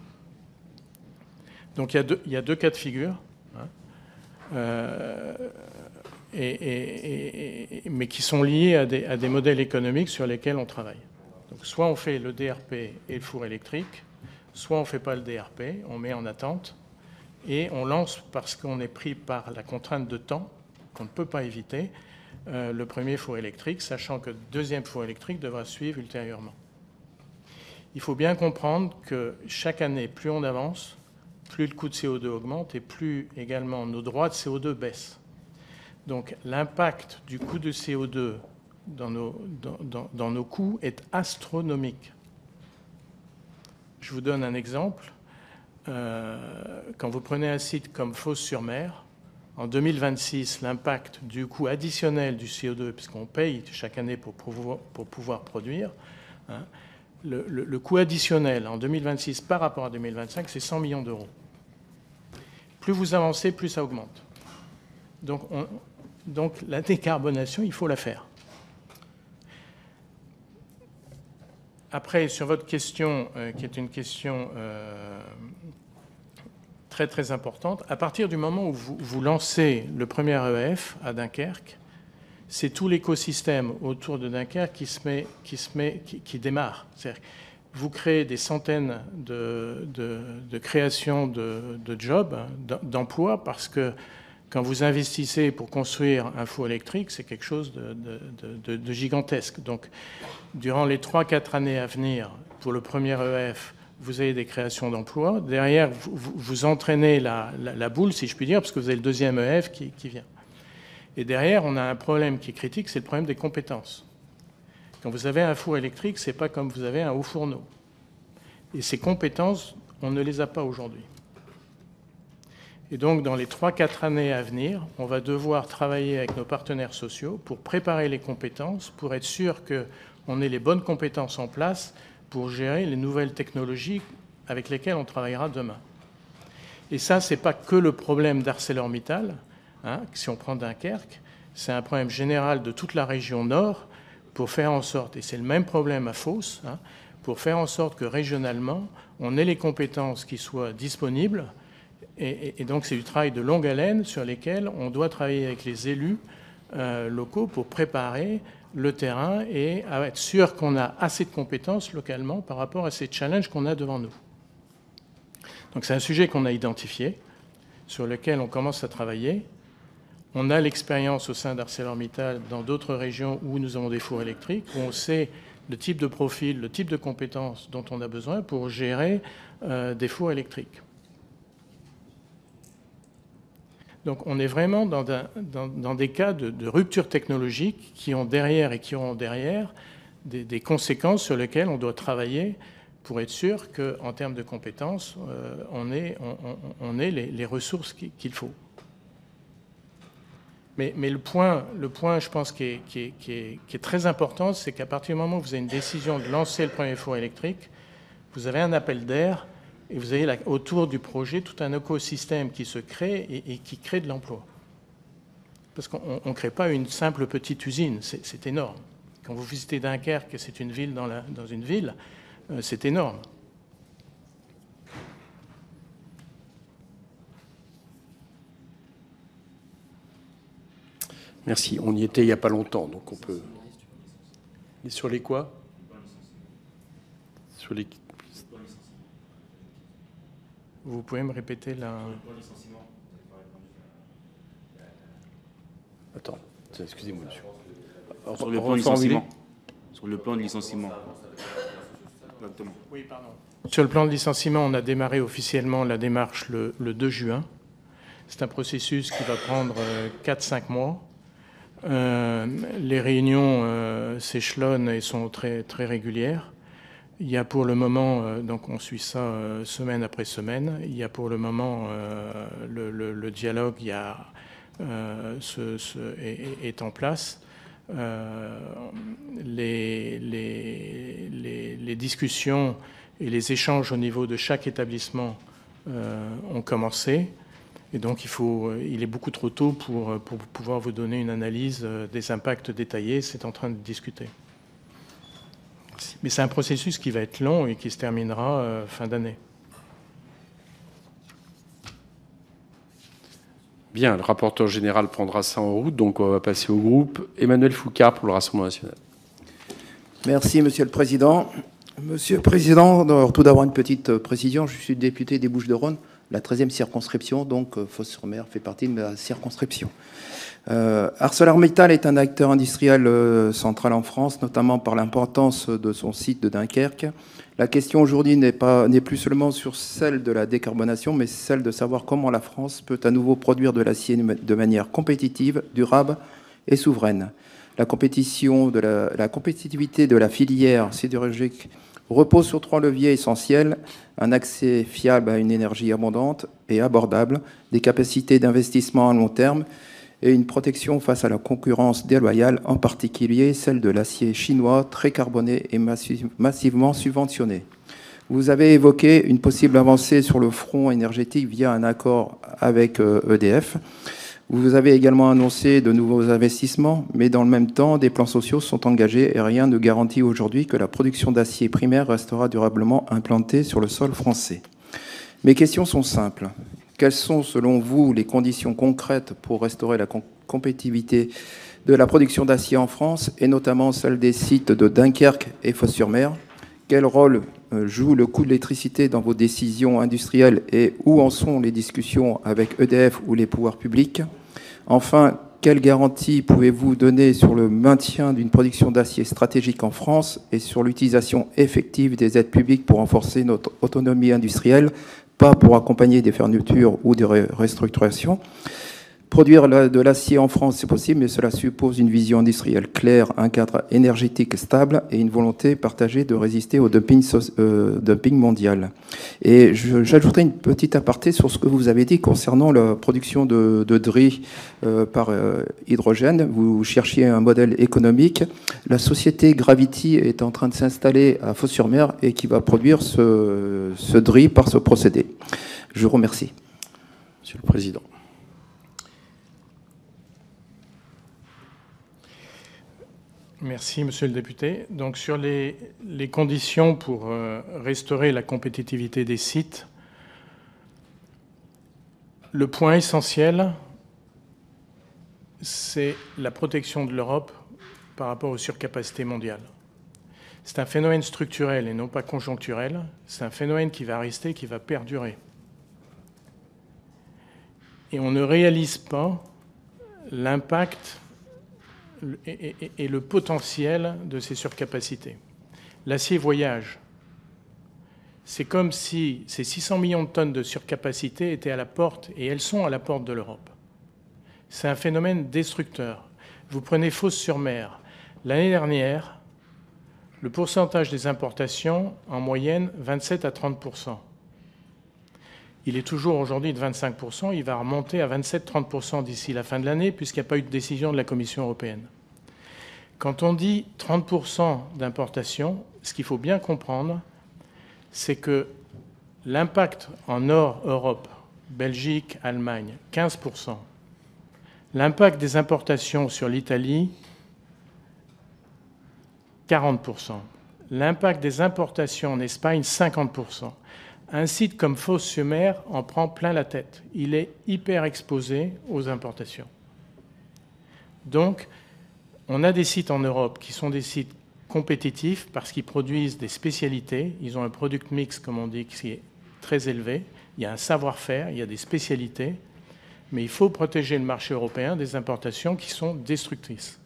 Donc, il y a deux cas de figure. Mais qui sont liés à des modèles économiques sur lesquels on travaille. Donc, soit on fait le DRP et le four électrique, soit on ne fait pas le DRP, on met en attente, et on lance, parce qu'on est pris par la contrainte de temps, qu'on ne peut pas éviter, le premier four électrique, sachant que le deuxième four électrique devra suivre ultérieurement. Il faut bien comprendre que chaque année, plus on avance, plus le coût de CO2 augmente, et plus également nos droits de CO2 baissent. Donc l'impact du coût de CO2 dans nos coûts est astronomique. Je vous donne un exemple. Quand vous prenez un site comme Fos-sur-Mer, en 2026, l'impact du coût additionnel du CO2, puisqu'on paye chaque année pour pouvoir produire, le coût additionnel en 2026 par rapport à 2025, c'est 100 millions d'euros. Plus vous avancez, plus ça augmente. Donc la décarbonation, il faut la faire. Après, sur votre question, qui est une question très très importante, à partir du moment où vous lancez le premier EF à Dunkerque, c'est tout l'écosystème autour de Dunkerque qui démarre. C'est-à-dire, vous créez des centaines de créations de jobs, d'emplois, parce que quand vous investissez pour construire un four électrique, c'est quelque chose de gigantesque. Donc, durant les 3-4 années à venir, pour le premier EF, vous avez des créations d'emplois. Derrière, vous entraînez la boule, si je puis dire, parce que vous avez le deuxième EF qui vient. Et derrière, on a un problème qui est critique, c'est le problème des compétences. Quand vous avez un four électrique, ce n'est pas comme vous avez un haut fourneau. Et ces compétences, on ne les a pas aujourd'hui. Et donc, dans les 3-4 années à venir, on va devoir travailler avec nos partenaires sociaux pour préparer les compétences, pour être sûr qu'on ait les bonnes compétences en place pour gérer les nouvelles technologies avec lesquelles on travaillera demain. Et ça, ce n'est pas que le problème d'ArcelorMittal. Hein, si on prend Dunkerque, c'est un problème général de toute la région nord pour faire en sorte, et c'est le même problème à Fos, hein, pour faire en sorte que régionalement, on ait les compétences qui soient disponibles. Et donc, c'est du travail de longue haleine sur lesquels on doit travailler avec les élus locaux pour préparer le terrain et être sûr qu'on a assez de compétences localement par rapport à ces challenges qu'on a devant nous. Donc, c'est un sujet qu'on a identifié, sur lequel on commence à travailler. On a l'expérience au sein d'ArcelorMittal dans d'autres régions où nous avons des fours électriques, où on sait le type de profil, le type de compétences dont on a besoin pour gérer des fours électriques. Donc on est vraiment dans des cas de rupture technologique qui ont derrière et qui auront derrière des conséquences sur lesquelles on doit travailler pour être sûr qu'en termes de compétences, on ait les ressources qu'il faut. Mais le point, je pense, qui est très important, c'est qu'à partir du moment où vous avez une décision de lancer le premier four électrique, vous avez un appel d'air et vous avez autour du projet tout un écosystème qui se crée et qui crée de l'emploi. Parce qu'on ne crée pas une simple petite usine, c'est énorme. Quand vous visitez Dunkerque, c'est une ville dans une ville, c'est énorme. Merci. On y était il n'y a pas longtemps, donc on peut... Et sur les quoi? Sur les... Vous pouvez me répéter la... Attends, excusez-moi, monsieur. Sur le plan de licenciement. Sur le plan de licenciement. Exactement. Oui, pardon. Sur le plan de licenciement, on a démarré officiellement la démarche le 2 juin. C'est un processus qui va prendre 4-5 mois. Les réunions s'échelonnent et sont très, très régulières. Il y a pour le moment, donc on suit ça semaine après semaine, il y a pour le moment le dialogue est en place. Les discussions et les échanges au niveau de chaque établissement ont commencé. Et donc il est beaucoup trop tôt pour pouvoir vous donner une analyse des impacts détaillés. C'est en train de discuter. Mais c'est un processus qui va être long et qui se terminera fin d'année. Bien, le rapporteur général prendra ça en route, donc on va passer au groupe. Emmanuel Foucard pour le Rassemblement national. Merci, Monsieur le Président. Monsieur le Président, tout d'abord une petite précision. Je suis député des Bouches-du-Rhône, la 13e circonscription, donc Fos-sur-Mer fait partie de ma circonscription. ArcelorMittal est un acteur industriel central en France, notamment par l'importance de son site de Dunkerque. La question aujourd'hui n'est plus seulement sur celle de la décarbonation, mais celle de savoir comment la France peut à nouveau produire de l'acier de manière compétitive, durable et souveraine. La compétitivité de la filière sidérurgique repose sur 3 leviers essentiels: un accès fiable à une énergie abondante et abordable, des capacités d'investissement à long terme et une protection face à la concurrence déloyale, en particulier celle de l'acier chinois très carboné et massivement subventionné. Vous avez évoqué une possible avancée sur le front énergétique via un accord avec EDF. Vous avez également annoncé de nouveaux investissements, mais dans le même temps, des plans sociaux sont engagés et rien ne garantit aujourd'hui que la production d'acier primaire restera durablement implantée sur le sol français. Mes questions sont simples. Quelles sont, selon vous, les conditions concrètes pour restaurer la compétitivité de la production d'acier en France, et notamment celle des sites de Dunkerque et Fos-sur-Mer? Quel rôle joue le coût de l'électricité dans vos décisions industrielles et où en sont les discussions avec EDF ou les pouvoirs publics? Enfin, quelles garanties pouvez-vous donner sur le maintien d'une production d'acier stratégique en France et sur l'utilisation effective des aides publiques pour renforcer notre autonomie industrielle, pas pour accompagner des fermetures ou des restructurations? Produire de l'acier en France, c'est possible, mais cela suppose une vision industrielle claire, un cadre énergétique stable et une volonté partagée de résister au dumping mondial. Et j'ajouterai une petite aparté sur ce que vous avez dit concernant la production de DRI par hydrogène. Vous cherchiez un modèle économique. La société Gravity est en train de s'installer à Fos-sur-Mer et qui va produire ce DRI par ce procédé. Je vous remercie. Monsieur le Président. Merci, monsieur le député. Donc, sur les conditions pour restaurer la compétitivité des sites, le point essentiel, c'est la protection de l'Europe par rapport aux surcapacités mondiales. C'est un phénomène structurel et non pas conjoncturel. C'est un phénomène qui va rester, qui va perdurer. Et on ne réalise pas l'impact et le potentiel de ces surcapacités. L'acier voyage. C'est comme si ces 600 millions de tonnes de surcapacité étaient à la porte, et elles sont à la porte de l'Europe. C'est un phénomène destructeur. Vous prenez Fos-sur-Mer. L'année dernière, le pourcentage des importations, en moyenne, 27 à 30%. Il est toujours aujourd'hui de 25%, il va remonter à 27-30% d'ici la fin de l'année, puisqu'il n'y a pas eu de décision de la Commission européenne. Quand on dit 30% d'importation, ce qu'il faut bien comprendre, c'est que l'impact en Nord Europe, Belgique, Allemagne, 15%. L'impact des importations sur l'Italie, 40%. L'impact des importations en Espagne, 50%. Un site comme Fos-sur-Mer en prend plein la tête. Il est hyper exposé aux importations. Donc, on a des sites en Europe qui sont des sites compétitifs parce qu'ils produisent des spécialités. Ils ont un product mix, comme on dit, qui est très élevé. Il y a un savoir-faire, il y a des spécialités. Mais il faut protéger le marché européen des importations qui sont destructrices.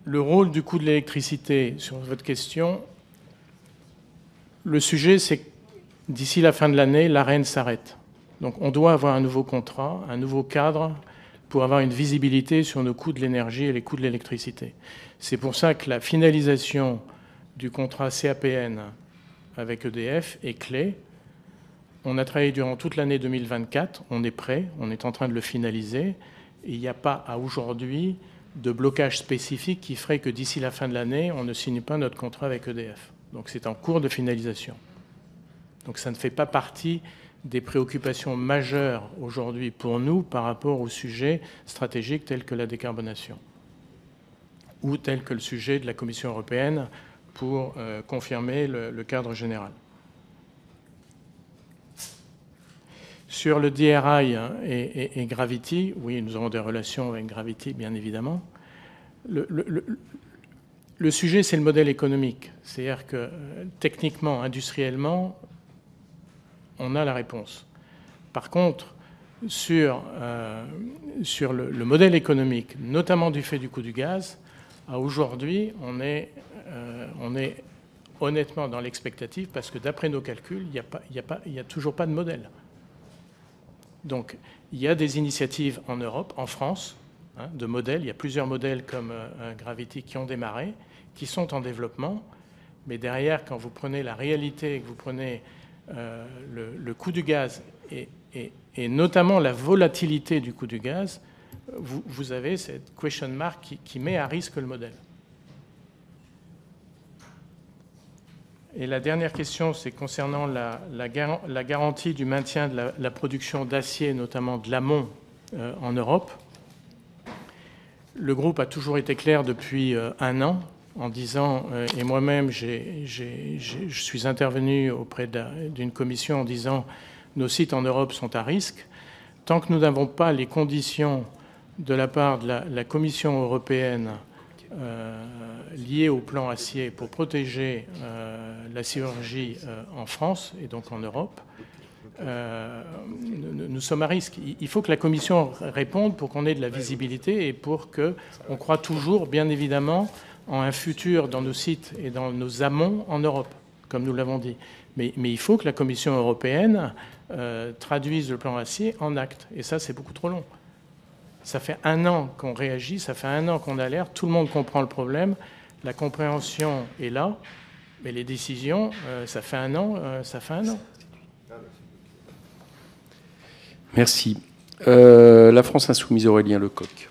Le rôle du coût de l'électricité, sur votre question, le sujet, c'est que d'ici la fin de l'année, l'ARENH s'arrête. Donc on doit avoir un nouveau contrat, un nouveau cadre pour avoir une visibilité sur nos coûts de l'énergie et les coûts de l'électricité. C'est pour ça que la finalisation du contrat CAPN avec EDF est clé. On a travaillé durant toute l'année 2024, on est prêt, on est en train de le finaliser. Et il n'y a pas à aujourd'hui de blocage spécifique qui ferait que d'ici la fin de l'année, on ne signe pas notre contrat avec EDF. Donc c'est en cours de finalisation. Donc ça ne fait pas partie des préoccupations majeures aujourd'hui pour nous par rapport aux sujets stratégiques tels que la décarbonation ou tels que le sujet de la Commission européenne pour confirmer le cadre général. Sur le DRI et Gravity, oui, nous avons des relations avec Gravity, bien évidemment. Le sujet, c'est le modèle économique. C'est-à-dire que techniquement, industriellement, on a la réponse. Par contre, sur le modèle économique, notamment du fait du coût du gaz, aujourd'hui, on est honnêtement dans l'expectative parce que d'après nos calculs, il n'y a toujours pas de modèle. Donc, il y a des initiatives en Europe, en France, de modèles. Il y a plusieurs modèles comme Gravity qui ont démarré, qui sont en développement. Mais derrière, quand vous prenez la réalité, que vous prenez le coût du gaz et notamment la volatilité du coût du gaz, vous avez cette question mark qui met à risque le modèle. Et la dernière question, c'est concernant la garantie du maintien de la production d'acier, notamment de l'amont en Europe. Le groupe a toujours été clair depuis un an en disant, et moi-même je suis intervenu auprès d'une commission en disant nos sites en Europe sont à risque. Tant que nous n'avons pas les conditions de la part de la Commission européenne liées au plan acier pour protéger la sidérurgie en France et donc en Europe, nous sommes à risque. Il faut que la Commission réponde pour qu'on ait de la visibilité et pour qu'on croit toujours, bien évidemment, en un futur dans nos sites et dans nos amont en Europe, comme nous l'avons dit. Mais il faut que la Commission européenne traduise le plan acier en actes. Et ça, c'est beaucoup trop long. Ça fait 1 an qu'on réagit, ça fait 1 an qu'on alerte, tout le monde comprend le problème, la compréhension est là, mais les décisions, ça fait 1 an, ça fait 1 an. Merci. La France Insoumise, Aurélien Lecoq.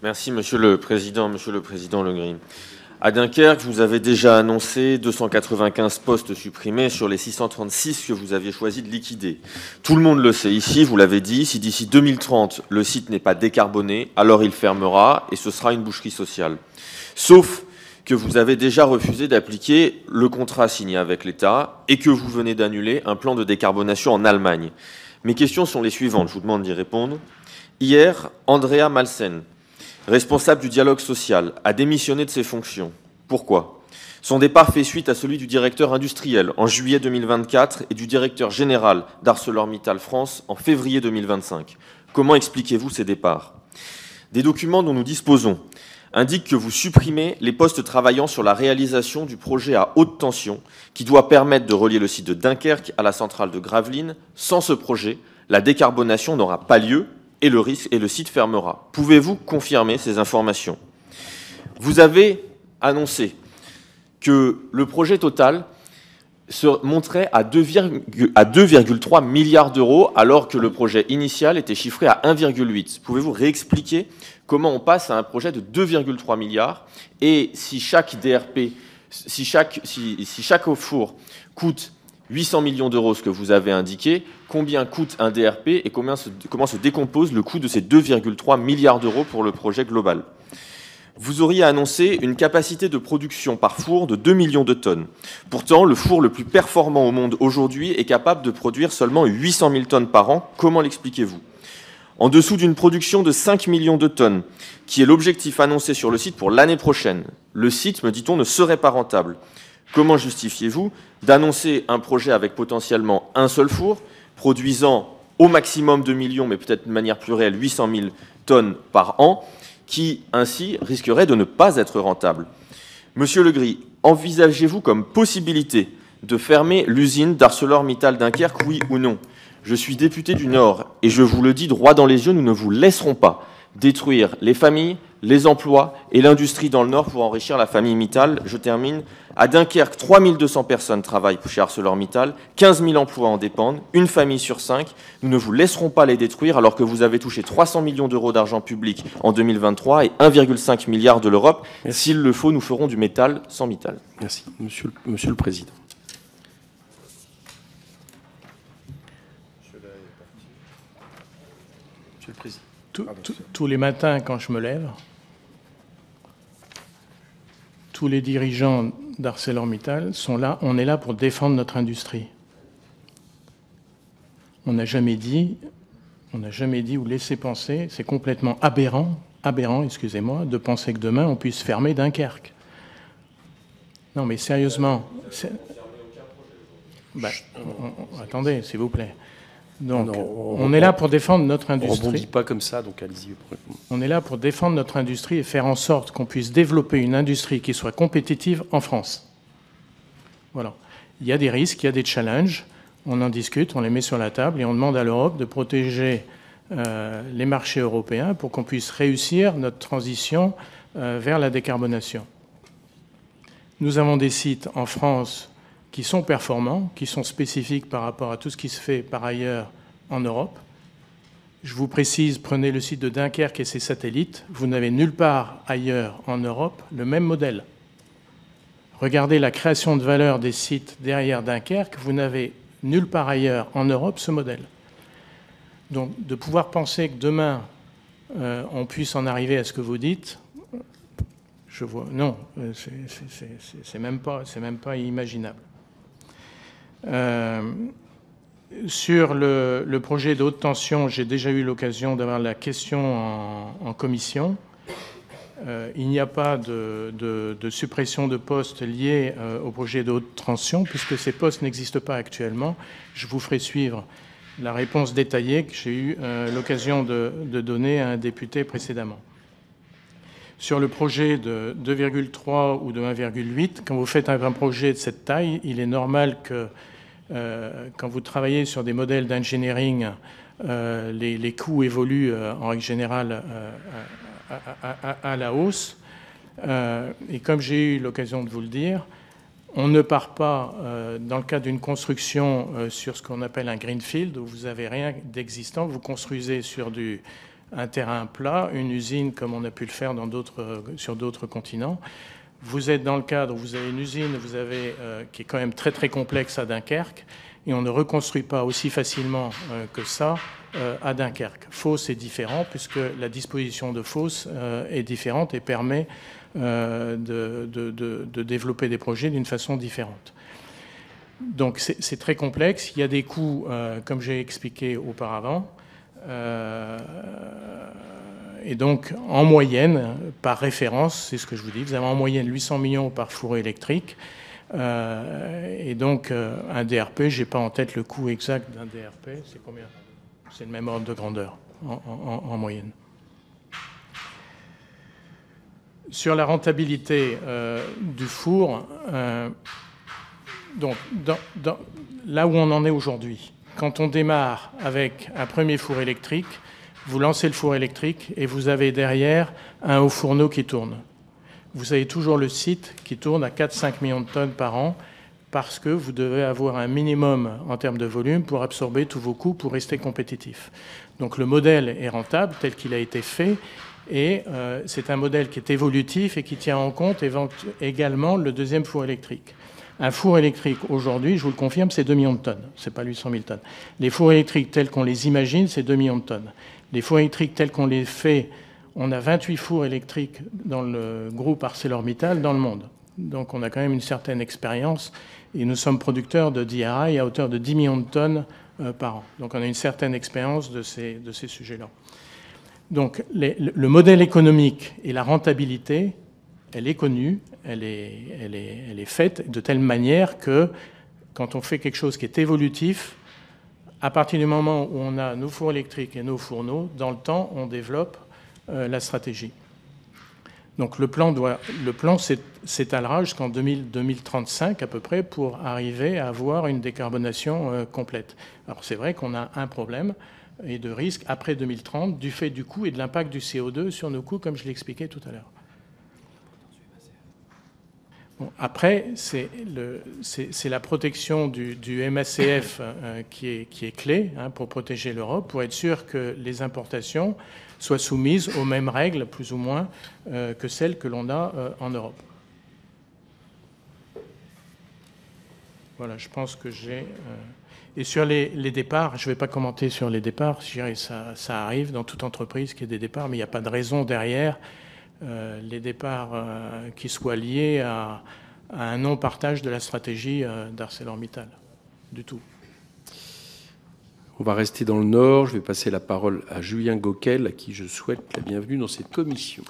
Merci, Monsieur le Président Legris. À Dunkerque, vous avez déjà annoncé 295 postes supprimés sur les 636 que vous aviez choisi de liquider. Tout le monde le sait ici, vous l'avez dit, si d'ici 2030, le site n'est pas décarboné, alors il fermera et ce sera une boucherie sociale. Sauf que vous avez déjà refusé d'appliquer le contrat signé avec l'État et que vous venez d'annuler un plan de décarbonation en Allemagne. Mes questions sont les suivantes, je vous demande d'y répondre. Hier, Andrea Malsen, responsable du dialogue social, a démissionné de ses fonctions. Pourquoi ? Son départ fait suite à celui du directeur industriel en juillet 2024 et du directeur général d'ArcelorMittal France en février 2025. Comment expliquez-vous ces départs ? Des documents dont nous disposons indiquent que vous supprimez les postes travaillant sur la réalisation du projet à haute tension qui doit permettre de relier le site de Dunkerque à la centrale de Gravelines. Sans ce projet, la décarbonation n'aura pas lieu et le site fermera. Pouvez-vous confirmer ces informations ? Vous avez annoncé que le projet total se monterait à 2,3 milliards d'euros alors que le projet initial était chiffré à 1,8. Pouvez-vous réexpliquer comment on passe à un projet de 2,3 milliards et si chaque DRP, si chaque four coûte 800 millions d'euros, ce que vous avez indiqué, combien coûte un DRP et comment se décompose le coût de ces 2,3 milliards d'euros pour le projet global ? Vous auriez annoncé une capacité de production par four de 2 millions de tonnes. Pourtant, le four le plus performant au monde aujourd'hui est capable de produire seulement 800 000 tonnes par an. Comment l'expliquez-vous ? En dessous d'une production de 5 millions de tonnes, qui est l'objectif annoncé sur le site pour l'année prochaine, le site, me dit-on, ne serait pas rentable. Comment justifiez-vous d'annoncer un projet avec potentiellement un seul four, produisant au maximum 2 millions, mais peut-être de manière plus réelle 800 000 tonnes par an, qui ainsi risquerait de ne pas être rentable ? Monsieur Legris, envisagez-vous comme possibilité de fermer l'usine d'ArcelorMittal Dunkerque, oui ou non ? Je suis député du Nord et je vous le dis droit dans les yeux, nous ne vous laisserons pas détruire les familles, les emplois et l'industrie dans le Nord pour enrichir la famille Mittal. Je termine. À Dunkerque, 3200 personnes travaillent chez ArcelorMittal, 15 000 emplois en dépendent, une famille sur 5. Nous ne vous laisserons pas les détruire alors que vous avez touché 300 millions d'euros d'argent public en 2023 et 1,5 milliard de l'Europe. S'il le faut, nous ferons du métal sans Mittal. Merci. Monsieur le Président. Monsieur le Président. Tous les matins, quand je me lève, tous les dirigeants d'ArcelorMittal sont là. On est là pour défendre notre industrie. On n'a jamais dit ou laissé penser, c'est complètement aberrant, excusez-moi, de penser que demain on puisse fermer Dunkerque. Non, mais sérieusement. Attendez, s'il vous plaît. Donc, on est là pour défendre notre industrie. On ne rebondit pas comme ça, donc allez-y. On est là pour défendre notre industrie et faire en sorte qu'on puisse développer une industrie qui soit compétitive en France. Voilà. Il y a des risques, il y a des challenges. On en discute, on les met sur la table et on demande à l'Europe de protéger les marchés européens pour qu'on puisse réussir notre transition vers la décarbonation. Nous avons des sites en France qui sont performants, qui sont spécifiques par rapport à tout ce qui se fait par ailleurs en Europe. Je vous précise, prenez le site de Dunkerque et ses satellites, vous n'avez nulle part ailleurs en Europe le même modèle. Regardez la création de valeur des sites derrière Dunkerque, vous n'avez nulle part ailleurs en Europe ce modèle. Donc de pouvoir penser que demain on puisse en arriver à ce que vous dites, je vois, non, c'est même pas imaginable. Sur le projet de haute tension, j'ai déjà eu l'occasion d'avoir la question en commission. Il n'y a pas de suppression de postes liés au projet de haute tension, puisque ces postes n'existent pas actuellement. Je vous ferai suivre la réponse détaillée que j'ai eu l'occasion de donner à un député précédemment. Sur le projet de 2,3 ou de 1,8, quand vous faites un projet de cette taille, il est normal que quand vous travaillez sur des modèles d'engineering, les coûts évoluent en règle générale à la hausse. Et comme j'ai eu l'occasion de vous le dire, on ne part pas, dans le cadre d'une construction, sur ce qu'on appelle un greenfield, où vous n'avez rien d'existant. Vous construisez sur un terrain plat, une usine comme on a pu le faire sur d'autres continents. Vous êtes dans le cadre où vous avez une usine qui est quand même très très complexe à Dunkerque, et on ne reconstruit pas aussi facilement que ça à Dunkerque. Fos est différent, puisque la disposition de Fos est différente et permet de développer des projets d'une façon différente. Donc c'est très complexe. Il y a des coûts, comme j'ai expliqué auparavant. Et donc, en moyenne, par référence, c'est ce que je vous dis, vous avez en moyenne 800 millions par four électrique. Et donc, un DRP, je n'ai pas en tête le coût exact d'un DRP. C'est combien? C'est le même ordre de grandeur, en moyenne. Sur la rentabilité du four, donc, là où on en est aujourd'hui, quand on démarre avec un premier four électrique, vous lancez le four électrique et vous avez derrière un haut fourneau qui tourne. Vous avez toujours le site qui tourne à 4-5 millions de tonnes par an, parce que vous devez avoir un minimum en termes de volume pour absorber tous vos coûts pour rester compétitif. Donc le modèle est rentable tel qu'il a été fait, et c'est un modèle qui est évolutif et qui tient en compte également le deuxième four électrique. Un four électrique aujourd'hui, je vous le confirme, c'est 2 millions de tonnes, c'est pas 800 000 tonnes. Les fours électriques tels qu'on les imagine, c'est 2 millions de tonnes. Les fours électriques tels qu'on les fait, on a 28 fours électriques dans le groupe ArcelorMittal dans le monde. Donc on a quand même une certaine expérience, et nous sommes producteurs de DRI à hauteur de 10 millions de tonnes par an. Donc on a une certaine expérience de ces sujets-là. Donc le modèle économique et la rentabilité, elle est connue, elle est faite de telle manière que quand on fait quelque chose qui est évolutif, à partir du moment où on a nos fours électriques et nos fourneaux, dans le temps, on développe la stratégie. Donc le plan s'étalera jusqu'en 2035 à peu près pour arriver à avoir une décarbonation complète. Alors c'est vrai qu'on a un problème et de risque après 2030 du fait du coût et de l'impact du CO2 sur nos coûts, comme je l'expliquais tout à l'heure. Bon, après, c'est la protection du MACF qui est clé pour protéger l'Europe, pour être sûr que les importations soient soumises aux mêmes règles, plus ou moins, que celles que l'on a en Europe. Voilà, je pense que j'ai... Et sur les départs, je ne vais pas commenter sur les départs, je dirais ça arrive dans toute entreprise qu'il y ait des départs, mais il n'y a pas de raison derrière les départs qui soient liés à un non-partage de la stratégie d'ArcelorMittal, du tout. On va rester dans le Nord. Je vais passer la parole à Julien Gauquel, à qui je souhaite la bienvenue dans cette commission.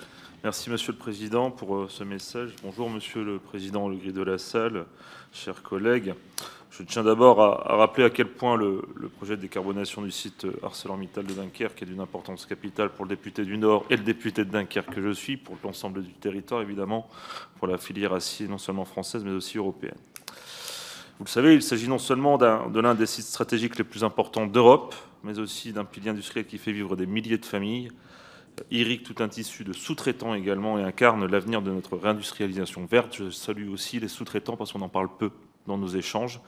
Merci, Monsieur le Président, pour ce message. Bonjour, Monsieur le Président Legris de la Salle, chers collègues. Je tiens d'abord à rappeler à quel point le projet de décarbonation du site ArcelorMittal de Dunkerque est d'une importance capitale pour le député du Nord et le député de Dunkerque que je suis, pour l'ensemble du territoire, évidemment, pour la filière acier non seulement française, mais aussi européenne. Vous le savez, il s'agit non seulement de l'un des sites stratégiques les plus importants d'Europe, mais aussi d'un pilier industriel qui fait vivre des milliers de familles, irrigue tout un tissu de sous-traitants également et incarne l'avenir de notre réindustrialisation verte. Je salue aussi les sous-traitants parce qu'on en parle peu dans nos échanges,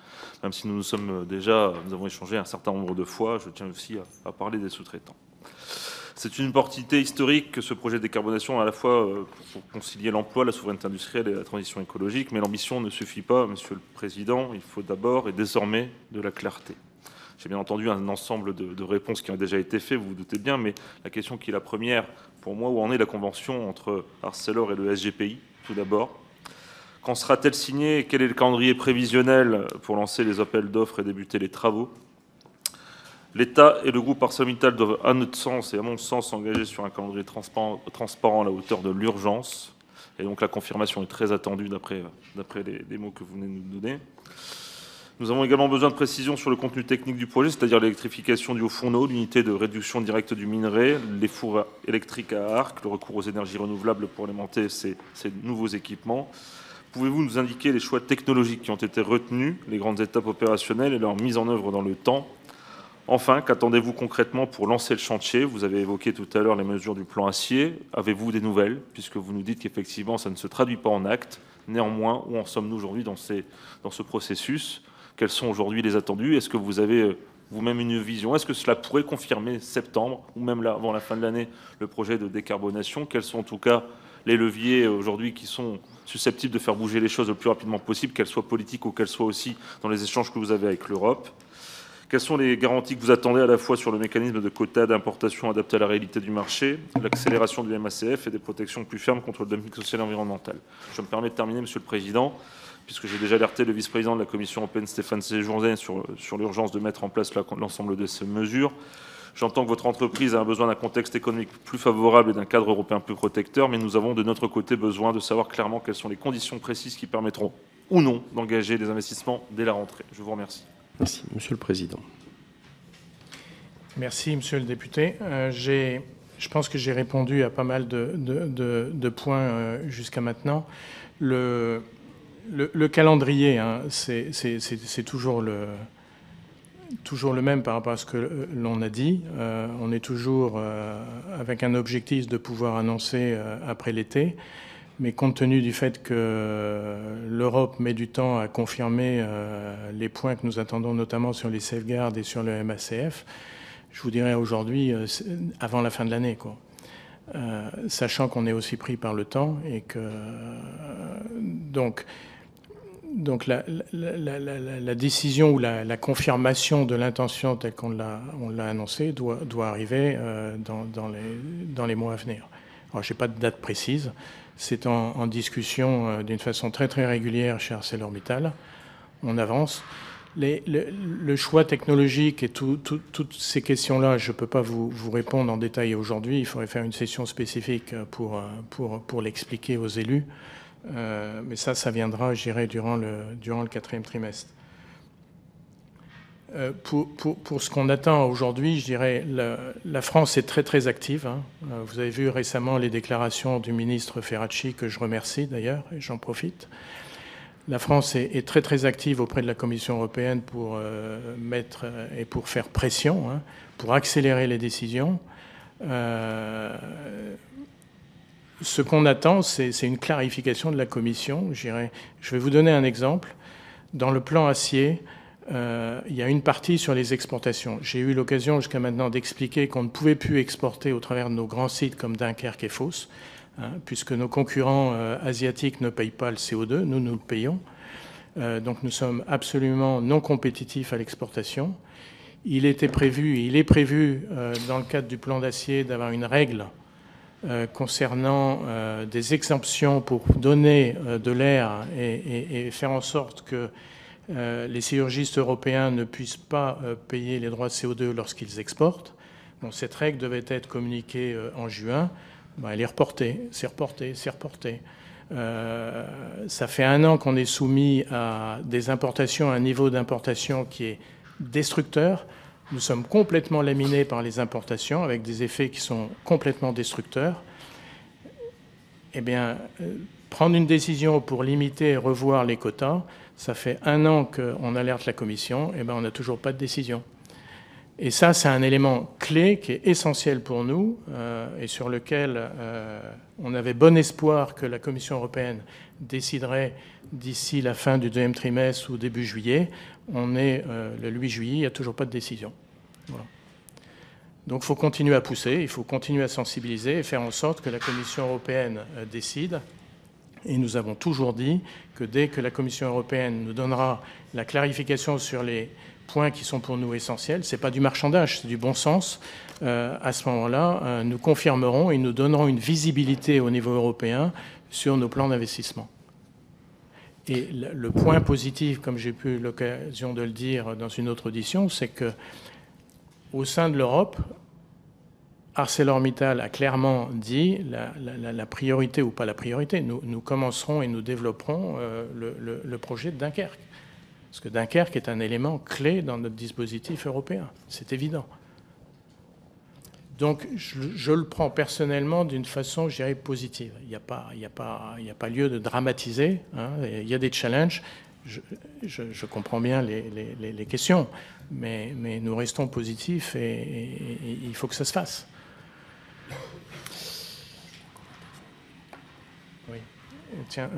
même si nous avons échangé un certain nombre de fois. Je tiens aussi à parler des sous-traitants. C'est une opportunité historique que ce projet de décarbonation, à la fois pour concilier l'emploi, la souveraineté industrielle et la transition écologique, mais l'ambition ne suffit pas, Monsieur le Président, il faut d'abord et désormais de la clarté. J'ai bien entendu un ensemble de réponses qui ont déjà été faites, vous vous doutez bien, mais la question qui est la première, pour moi, où en est la convention entre Arcelor et le SGPI, tout d'abord? Quand sera-t-elle signée? Quel est le calendrier prévisionnel pour lancer les appels d'offres et débuter les travaux? L'État et le groupe ArcelorMittal doivent, à notre sens et à mon sens, s'engager sur un calendrier transparent à la hauteur de l'urgence. Et donc la confirmation est très attendue d'après les mots que vous venez de nous donner. Nous avons également besoin de précisions sur le contenu technique du projet, c'est-à-dire l'électrification du haut fourneau, l'unité de réduction directe du minerai, les fours électriques à arc, le recours aux énergies renouvelables pour alimenter ces nouveaux équipements. Pouvez-vous nous indiquer les choix technologiques qui ont été retenus, les grandes étapes opérationnelles et leur mise en œuvre dans le temps? Enfin, qu'attendez-vous concrètement pour lancer le chantier? Vous avez évoqué tout à l'heure les mesures du plan acier. Avez-vous des nouvelles, puisque vous nous dites qu'effectivement ça ne se traduit pas en actes? Néanmoins, où en sommes-nous aujourd'hui dans ce processus? Quels sont aujourd'hui les attendus? Est-ce que vous avez vous-même une vision? Est-ce que cela pourrait confirmer septembre, ou même là, avant la fin de l'année, le projet de décarbonation? Quels sont en tout cas les leviers aujourd'hui qui sont susceptibles de faire bouger les choses le plus rapidement possible, qu'elles soient politiques ou qu'elles soient aussi dans les échanges que vous avez avec l'Europe? Quelles sont les garanties que vous attendez à la fois sur le mécanisme de quotas d'importation adapté à la réalité du marché, l'accélération du MACF et des protections plus fermes contre le dumping social et environnemental? Je me permets de terminer, Monsieur le Président, puisque j'ai déjà alerté le vice-président de la Commission européenne, Stéphane Séjourné, sur l'urgence de mettre en place l'ensemble de ces mesures. J'entends que votre entreprise a un besoin d'un contexte économique plus favorable et d'un cadre européen plus protecteur, mais nous avons de notre côté besoin de savoir clairement quelles sont les conditions précises qui permettront ou non d'engager des investissements dès la rentrée. Je vous remercie. Merci, Monsieur le Président. Merci, Monsieur le député. Je pense que j'ai répondu à pas mal de points jusqu'à maintenant. Le calendrier, hein, c'est toujours le même par rapport à ce que l'on a dit. On est toujours avec un objectif de pouvoir annoncer après l'été. Mais compte tenu du fait que l'Europe met du temps à confirmer les points que nous attendons, notamment sur les safeguards et sur le MACF, je vous dirais aujourd'hui, avant la fin de l'année, quoi. Sachant qu'on est aussi pris par le temps et que donc la décision ou la confirmation de l'intention telle qu'on l'a annoncé doit arriver dans les mois à venir. Alors, je n'ai pas de date précise. C'est en discussion d'une façon très très régulière chez ArcelorMittal. On avance. Le choix technologique et toutes ces questions-là, je ne peux pas vous répondre en détail aujourd'hui. Il faudrait faire une session spécifique pour l'expliquer aux élus. Mais ça viendra, je dirais, durant le quatrième trimestre. Pour ce qu'on attend aujourd'hui, je dirais, la France est très très active. Hein. Vous avez vu récemment les déclarations du ministre Ferracci, que je remercie d'ailleurs, et j'en profite. La France est très très active auprès de la Commission européenne pour mettre et pour faire pression, hein, pour accélérer les décisions. Ce qu'on attend, c'est une clarification de la Commission. Je vais vous donner un exemple. Dans le plan acier, il y a une partie sur les exportations. J'ai eu l'occasion jusqu'à maintenant d'expliquer qu'on ne pouvait plus exporter au travers de nos grands sites comme Dunkerque et Fos, hein, puisque nos concurrents asiatiques ne payent pas le CO2, nous le payons. Donc nous sommes absolument non compétitifs à l'exportation. Il est prévu dans le cadre du plan d'acier d'avoir une règle concernant des exemptions pour donner de l'air et faire en sorte que les sidérurgistes européens ne puissent pas payer les droits de CO2 lorsqu'ils exportent. Donc, cette règle devait être communiquée en juin. Elle est reportée, c'est reporté. Ça fait 1 an qu'on est soumis à des importations, à un niveau d'importation qui est destructeur. Nous sommes complètement laminés par les importations avec des effets qui sont complètement destructeurs. Eh bien, prendre une décision pour limiter et revoir les quotas, ça fait 1 an qu'on alerte la Commission, et bien on n'a toujours pas de décision. Et ça, c'est un élément clé qui est essentiel pour nous et sur lequel on avait bon espoir que la Commission européenne déciderait d'ici la fin du 2e trimestre ou début juillet. On est le 8 juillet, il n'y a toujours pas de décision. Voilà. Donc il faut continuer à pousser, il faut continuer à sensibiliser et faire en sorte que la Commission européenne décide. Et nous avons toujours dit que dès que la Commission européenne nous donnera la clarification sur les points qui sont pour nous essentiels, ce n'est pas du marchandage, c'est du bon sens. À ce moment-là, nous confirmerons et nous donnerons une visibilité au niveau européen sur nos plans d'investissement. Et le point positif, comme j'ai eu l'occasion de le dire dans une autre audition, c'est que au sein de l'Europe, ArcelorMittal a clairement dit la priorité ou pas la priorité. Nous commencerons et nous développerons le projet de Dunkerque. Parce que Dunkerque est un élément clé dans notre dispositif européen. C'est évident. Donc, je le prends personnellement d'une façon, je dirais, positive. Il n'y a pas lieu de dramatiser. Hein. Il y a des challenges. Je comprends bien les questions, mais nous restons positifs et il faut que ça se fasse. Oui. Tiens,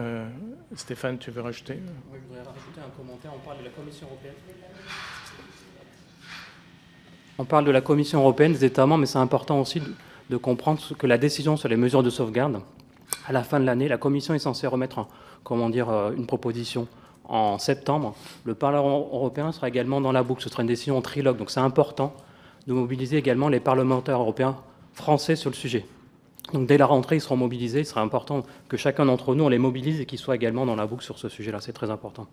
Stéphane, tu veux rajouter ? Oui, je voudrais rajouter un commentaire. On parle de la Commission européenne. On parle de la Commission européenne, des États membres, mais c'est important aussi de comprendre que la décision sur les mesures de sauvegarde, à la fin de l'année, la Commission est censée remettre une proposition en septembre. Le Parlement européen sera également dans la boucle. Ce sera une décision en trilogue. Donc c'est important de mobiliser également les parlementaires européens français sur le sujet. Donc dès la rentrée, ils seront mobilisés. Il sera important que chacun d'entre nous, on les mobilise et qu'ils soient également dans la boucle sur ce sujet-là. C'est très important.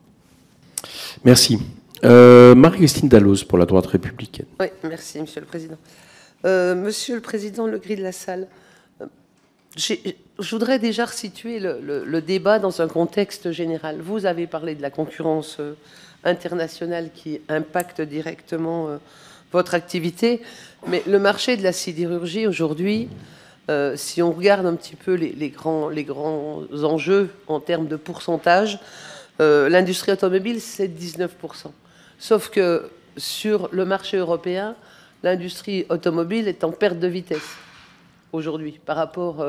Merci. Marie-Christine Dalloz pour la droite républicaine. Oui, merci, Monsieur le Président. Monsieur le Président Legris de la Salle, je voudrais déjà resituer le débat dans un contexte général. Vous avez parlé de la concurrence internationale qui impacte directement votre activité, mais le marché de la sidérurgie aujourd'hui, si on regarde un petit peu les grands enjeux en termes de pourcentage, l'industrie automobile, c'est 19%. Sauf que sur le marché européen, l'industrie automobile est en perte de vitesse aujourd'hui par rapport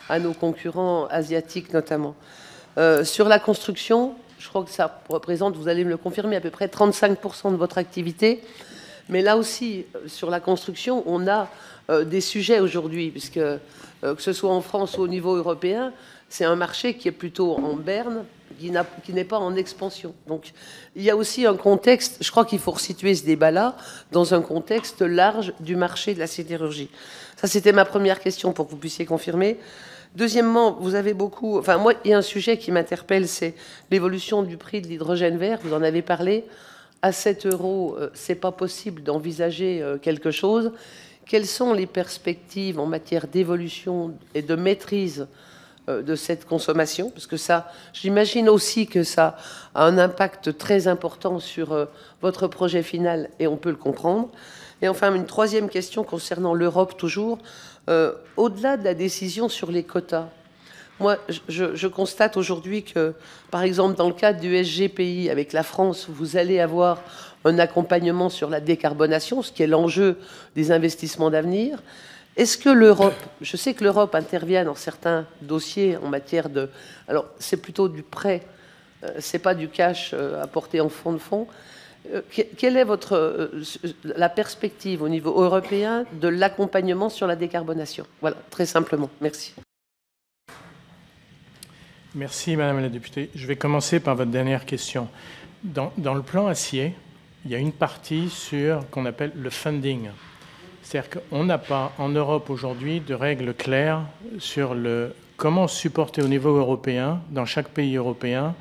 à nos concurrents asiatiques notamment. Sur la construction, je crois que ça représente, vous allez me le confirmer, à peu près 35% de votre activité. Mais là aussi, sur la construction, on a des sujets aujourd'hui, puisque que ce soit en France ou au niveau européen, c'est un marché qui est plutôt en berne, qui n'est pas en expansion. Donc il y a aussi un contexte, je crois qu'il faut resituer ce débat-là dans un contexte large du marché de la sidérurgie. Ça, c'était ma première question pour que vous puissiez confirmer. Deuxièmement, vous avez beaucoup... Enfin, moi, il y a un sujet qui m'interpelle, c'est l'évolution du prix de l'hydrogène vert. Vous en avez parlé. À 7 €, c'est pas possible d'envisager quelque chose. Quelles sont les perspectives en matière d'évolution et de maîtrise de cette consommation? Parce que ça, j'imagine aussi que ça a un impact très important sur votre projet final, et on peut le comprendre. Et enfin, une troisième question concernant l'Europe toujours. Au-delà de la décision sur les quotas, moi, je constate aujourd'hui que, par exemple, dans le cadre du SGPI avec la France, vous allez avoir un accompagnement sur la décarbonation, ce qui est l'enjeu des investissements d'avenir. Est-ce que l'Europe, je sais que l'Europe intervient dans certains dossiers en matière de... Alors, c'est plutôt du prêt, c'est pas du cash apporté en fonds de fonds. Quelle est la perspective au niveau européen de l'accompagnement sur la décarbonation? Voilà, très simplement. Merci. Merci, Madame la députée. Je vais commencer par votre dernière question. Dans le plan acier, il y a une partie sur qu'on appelle le funding. C'est-à-dire qu'on n'a pas en Europe aujourd'hui de règles claires sur comment supporter au niveau européen, dans chaque pays européen,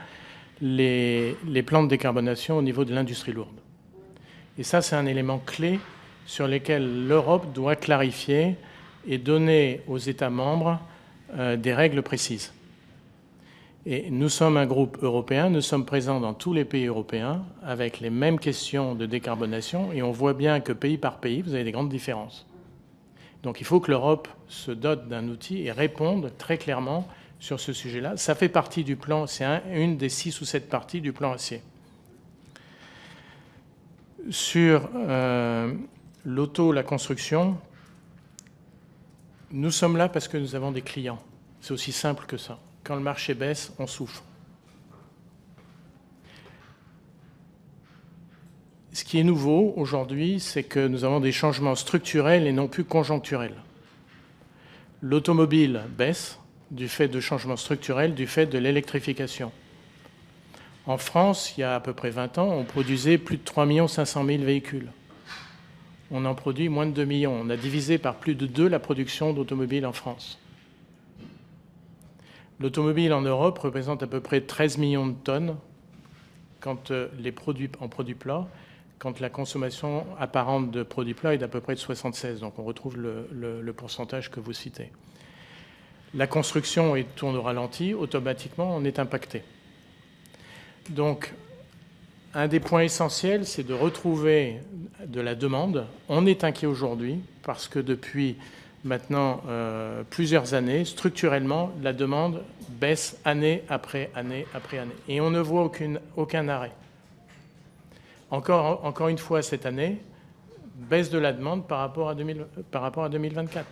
les plans de décarbonation au niveau de l'industrie lourde. Et ça, c'est un élément clé sur lequel l'Europe doit clarifier et donner aux États membres des règles précises. Et nous sommes un groupe européen, nous sommes présents dans tous les pays européens avec les mêmes questions de décarbonation et on voit bien que pays par pays, vous avez des grandes différences. Donc il faut que l'Europe se dote d'un outil et réponde très clairement sur ce sujet-là. Ça fait partie du plan, c'est une des 6 ou 7 parties du plan acier. Sur l'auto, la construction, nous sommes là parce que nous avons des clients. C'est aussi simple que ça. Quand le marché baisse, on souffre. Ce qui est nouveau aujourd'hui, c'est que nous avons des changements structurels et non plus conjoncturels. L'automobile baisse du fait de changements structurels, du fait de l'électrification. En France, il y a à peu près 20 ans, on produisait plus de 3 500 000 véhicules. On en produit moins de 2 millions. On a divisé par plus de 2 la production d'automobiles en France. L'automobile en Europe représente à peu près 13 millions de tonnes en produits plats, quand la consommation apparente de produits plats est d'à peu près de 76. Donc on retrouve le pourcentage que vous citez. La construction tourne au ralenti, automatiquement on est impacté. Donc un des points essentiels, c'est de retrouver de la demande. On est inquiet aujourd'hui parce que depuis maintenant plusieurs années, structurellement, la demande baisse année après année après année. Et on ne voit aucun arrêt. Encore une fois, cette année, baisse de la demande par rapport à 2024.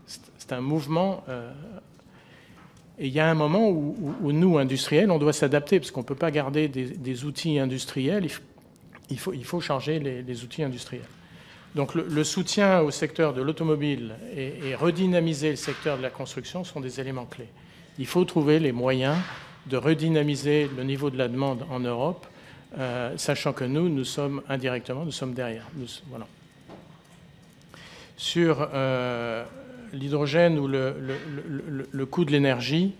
C'est un mouvement... et il y a un moment où nous, industriels, on doit s'adapter, parce qu'on ne peut pas garder des outils industriels. Il faut changer les outils industriels. Donc le soutien au secteur de l'automobile et redynamiser le secteur de la construction sont des éléments clés. Il faut trouver les moyens de redynamiser le niveau de la demande en Europe, sachant que nous sommes indirectement, nous sommes derrière. Voilà. Sur l'hydrogène ou le coût de l'énergie,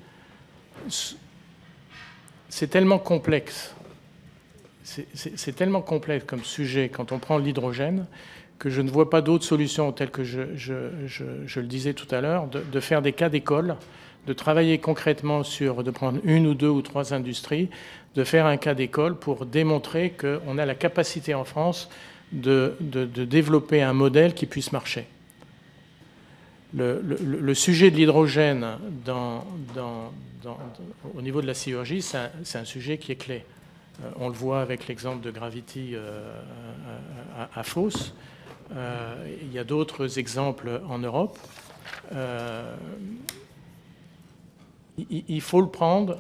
c'est tellement complexe. C'est tellement complexe comme sujet quand on prend l'hydrogène que je ne vois pas d'autre solution telle que je le disais tout à l'heure, de faire des cas d'école, de travailler concrètement de prendre une ou deux ou trois industries, de faire un cas d'école pour démontrer qu'on a la capacité en France de développer un modèle qui puisse marcher. Le sujet de l'hydrogène au niveau de la sidérurgie, c'est un sujet qui est clé. On le voit avec l'exemple de Gravity à Fos. Il y a d'autres exemples en Europe. Il faut le prendre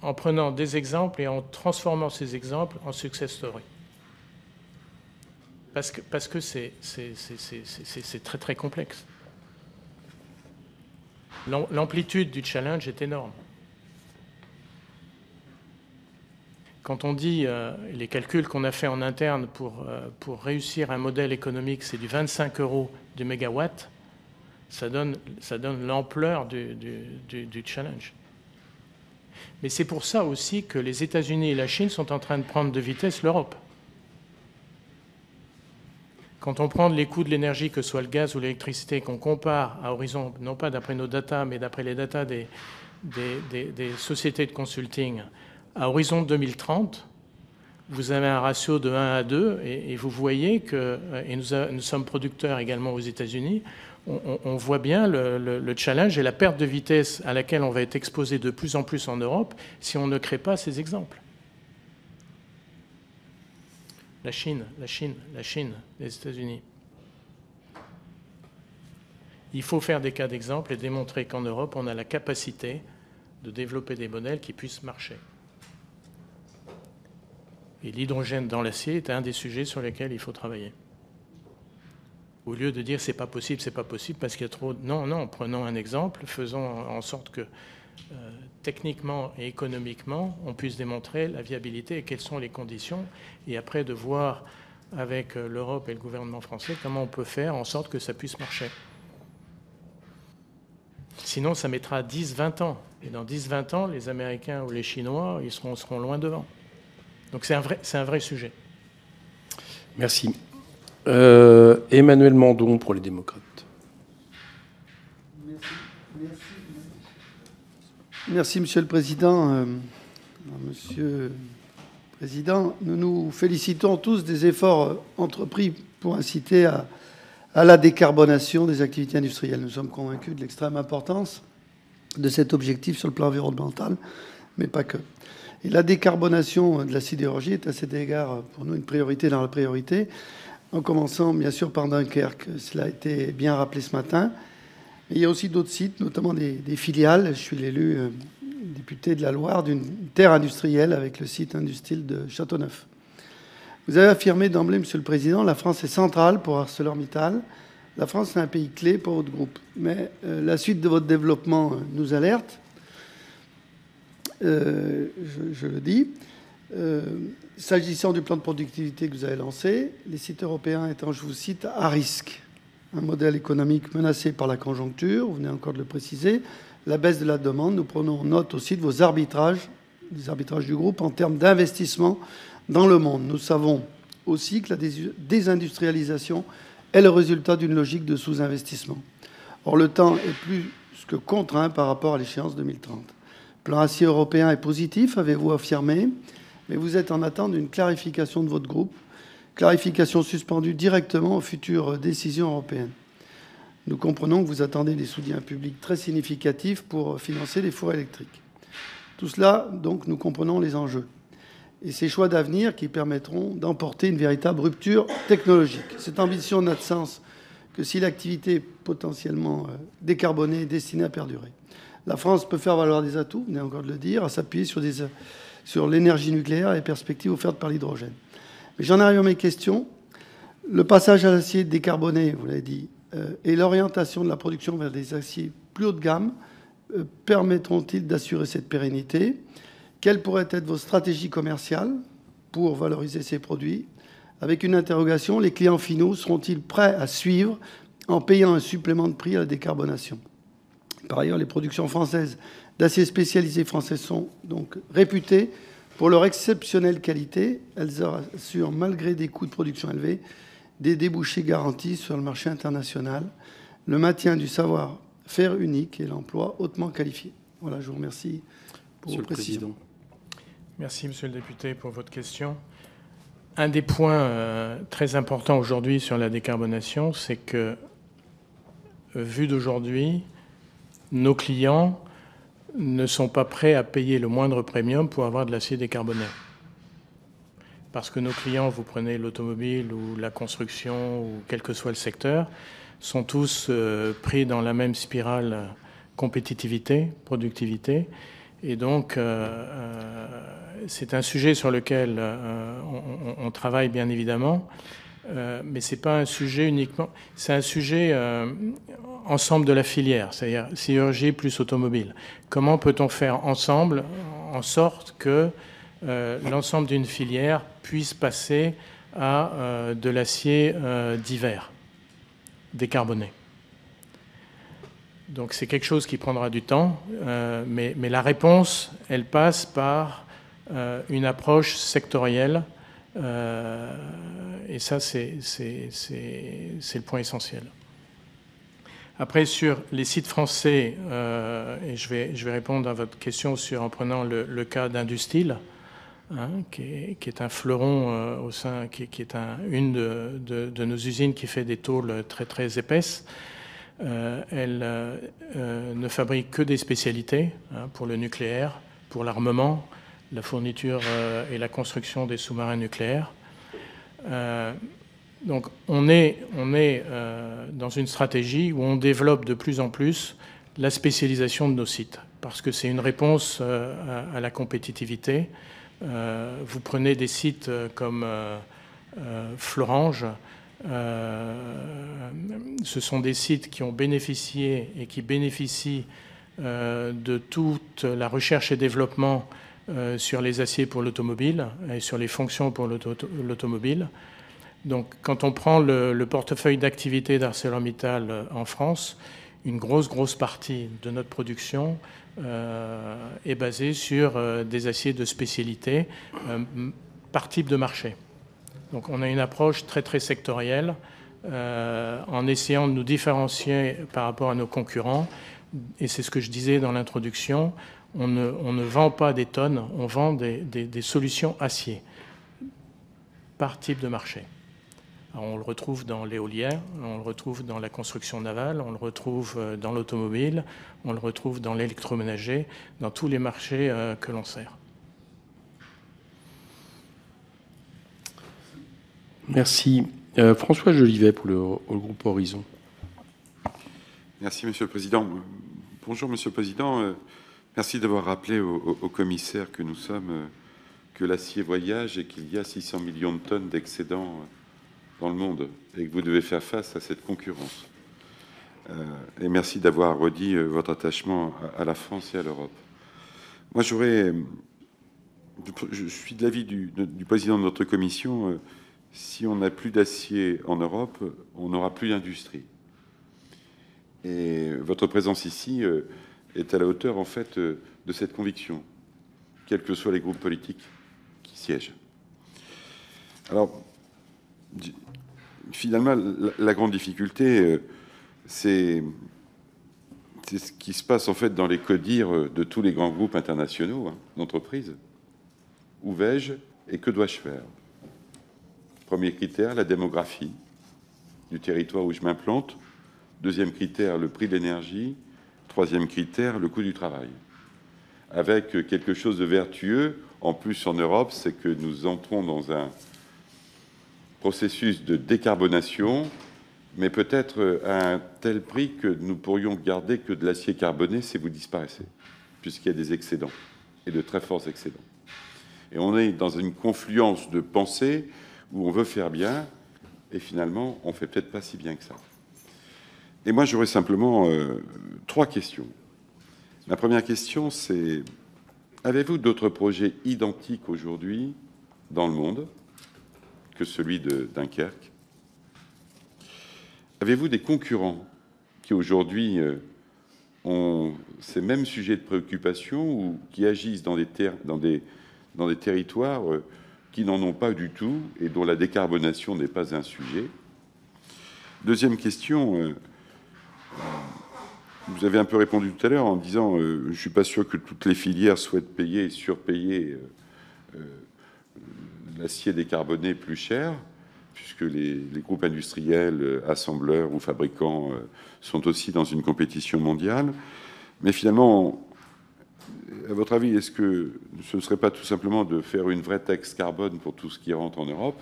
en prenant des exemples et en transformant ces exemples en success story. Parce que c'est très très complexe. L'amplitude du challenge est énorme. Quand on dit les calculs qu'on a fait en interne pour réussir un modèle économique, c'est du 25 € du mégawatt, ça donne l'ampleur du challenge. Mais c'est pour ça aussi que les États-Unis et la Chine sont en train de prendre de vitesse l'Europe. Quand on prend les coûts de l'énergie, que ce soit le gaz ou l'électricité, qu'on compare à horizon, non pas d'après nos datas, mais d'après les datas des sociétés de consulting, à horizon 2030, vous avez un ratio de 1 à 2, et vous voyez que, et nous sommes producteurs également aux États-Unis, on voit bien le challenge et la perte de vitesse à laquelle on va être exposé de plus en plus en Europe si on ne crée pas ces exemples. La Chine, les États-Unis. Il faut faire des cas d'exemple et démontrer qu'en Europe, on a la capacité de développer des modèles qui puissent marcher. Et l'hydrogène dans l'acier est un des sujets sur lesquels il faut travailler. Au lieu de dire c'est pas possible parce qu'il y a trop... Non, prenons un exemple, faisons en sorte que techniquement et économiquement, on puisse démontrer la viabilité et quelles sont les conditions, et après de voir avec l'Europe et le gouvernement français comment on peut faire en sorte que ça puisse marcher. Sinon, ça mettra 10-20 ans. Et dans 10-20 ans, les Américains ou les Chinois, ils seront loin devant. Donc c'est un vrai sujet. Merci. Emmanuel Mandon pour les démocrates. Merci, Monsieur le Président. Monsieur le Président, nous nous félicitons tous des efforts entrepris pour inciter à la décarbonation des activités industrielles. Nous sommes convaincus de l'extrême importance de cet objectif sur le plan environnemental, mais pas que. Et la décarbonation de la sidérurgie est à cet égard pour nous une priorité dans la priorité, en commençant bien sûr par Dunkerque. Cela a été bien rappelé ce matin. Mais il y a aussi d'autres sites, notamment des filiales. Je suis l'élu député de la Loire d'une terre industrielle avec le site industriel de Châteauneuf. Vous avez affirmé d'emblée, Monsieur le Président, la France est centrale pour ArcelorMittal. La France est un pays clé pour votre groupe. Mais la suite de votre développement nous alerte. Je le dis. S'agissant du plan de productivité que vous avez lancé, les sites européens étant, je vous cite, à risque. Un modèle économique menacé par la conjoncture, vous venez encore de le préciser, la baisse de la demande. Nous prenons note aussi de vos arbitrages, des arbitrages du groupe en termes d'investissement dans le monde. Nous savons aussi que la désindustrialisation est le résultat d'une logique de sous-investissement. Or, le temps est plus que contraint par rapport à l'échéance 2030. Le plan acier européen est positif, avez-vous affirmé, mais vous êtes en attente d'une clarification de votre groupe, clarification suspendue directement aux futures décisions européennes. Nous comprenons que vous attendez des soutiens publics très significatifs pour financer les fours électriques. Tout cela, donc, nous comprenons les enjeux et ces choix d'avenir qui permettront d'emporter une véritable rupture technologique. Cette ambition n'a de sens que si l'activité est potentiellement décarbonée est destinée à perdurer. La France peut faire valoir des atouts, vous venez encore de le dire, à s'appuyer sur l'énergie nucléaire et les perspectives offertes par l'hydrogène. Mais j'en arrive à mes questions. Le passage à l'acier décarboné, vous l'avez dit, et l'orientation de la production vers des aciers plus haut de gamme permettront-ils d'assurer cette pérennité? Quelle pourrait être votre stratégie commerciale pour valoriser ces produits? Avec une interrogation, les clients finaux seront-ils prêts à suivre en payant un supplément de prix à la décarbonation? Par ailleurs, les productions françaises d'acier spécialisé français sont donc réputées pour leur exceptionnelle qualité. Elles assurent, malgré des coûts de production élevés, des débouchés garantis sur le marché international, le maintien du savoir-faire unique et l'emploi hautement qualifié. Voilà, je vous remercie pour vos précisions. Merci, monsieur le député, pour votre question. Un des points très importants aujourd'hui sur la décarbonation, c'est que, vu d'aujourd'hui, nos clients ne sont pas prêts à payer le moindre premium pour avoir de l'acier décarboné. Parce que nos clients, vous prenez l'automobile ou la construction ou quel que soit le secteur, sont tous pris dans la même spirale compétitivité, productivité. Et donc, c'est un sujet sur lequel on travaille bien évidemment, mais ce n'est pas un sujet uniquement, c'est un sujet ensemble de la filière, c'est-à-dire sidérurgie plus automobile. Comment peut-on faire ensemble en sorte que l'ensemble d'une filière puisse passer à de l'acier divers, décarboné? Donc c'est quelque chose qui prendra du temps, mais la réponse, elle passe par une approche sectorielle, et ça c'est le point essentiel. Après, sur les sites français, et je vais répondre à votre question en prenant le cas d'Industil, qui est un fleuron au sein, qui est une de nos usines qui fait des tôles très très épaisses. Elle ne fabrique que des spécialités pour le nucléaire, pour l'armement, la fourniture et la construction des sous-marins nucléaires. Donc on est dans une stratégie où on développe de plus en plus la spécialisation de nos sites, parce que c'est une réponse à la compétitivité. Vous prenez des sites comme Florange. Ce sont des sites qui ont bénéficié et qui bénéficient de toute la recherche et développement sur les aciers pour l'automobile et sur les fonctions pour l'automobile. Donc, quand on prend le portefeuille d'activité d'ArcelorMittal en France, une grosse partie de notre production est basée sur des aciers de spécialité par type de marché. Donc on a une approche très très sectorielle en essayant de nous différencier par rapport à nos concurrents. Et c'est ce que je disais dans l'introduction, on ne vend pas des tonnes, on vend des solutions acier par type de marché. Alors, on le retrouve dans l'éolien, on le retrouve dans la construction navale, on le retrouve dans l'automobile, on le retrouve dans l'électroménager, dans tous les marchés que l'on sert. Merci. François Jolivet pour le groupe Horizon. Merci, Monsieur le Président. Bonjour, Monsieur le Président. Merci d'avoir rappelé au commissaire que nous sommes, que l'acier voyage et qu'il y a 600 millions de tonnes d'excédents dans le monde et que vous devez faire face à cette concurrence. Et merci d'avoir redit votre attachement à la France et à l'Europe. Moi, je suis de l'avis du président de notre commission. Si on n'a plus d'acier en Europe, on n'aura plus d'industrie. Et votre présence ici est à la hauteur, en fait, de cette conviction, quels que soient les groupes politiques qui siègent. Alors, finalement, la grande difficulté, c'est ce qui se passe en fait dans les codires de tous les grands groupes internationaux d'entreprises. Où vais-je et que dois-je faire? Premier critère, la démographie du territoire où je m'implante. Deuxième critère, le prix de l'énergie. Troisième critère, le coût du travail. Avec quelque chose de vertueux, en plus en Europe, c'est que nous entrons dans un processus de décarbonation, mais peut-être à un tel prix que nous pourrions garder que de l'acier carboné si vous disparaissez, puisqu'il y a des excédents, et de très forts excédents. Et on est dans une confluence de pensées où on veut faire bien, et finalement, on ne fait peut-être pas si bien que ça. Et moi, j'aurais simplement 3 questions. La première question, c'est: avez-vous d'autres projets identiques aujourd'hui dans le monde que celui de Dunkerque? Avez-vous des concurrents qui aujourd'hui ont ces mêmes sujets de préoccupation ou qui agissent dans des territoires qui n'en ont pas du tout et dont la décarbonation n'est pas un sujet? Deuxième question, vous avez un peu répondu tout à l'heure en disant je ne suis pas sûr que toutes les filières souhaitent payer et surpayer l'acier décarboné plus cher, puisque les groupes industriels, assembleurs ou fabricants sont aussi dans une compétition mondiale. Mais finalement, à votre avis, est-ce que ce ne serait pas tout simplement de faire une vraie taxe carbone pour tout ce qui rentre en Europe,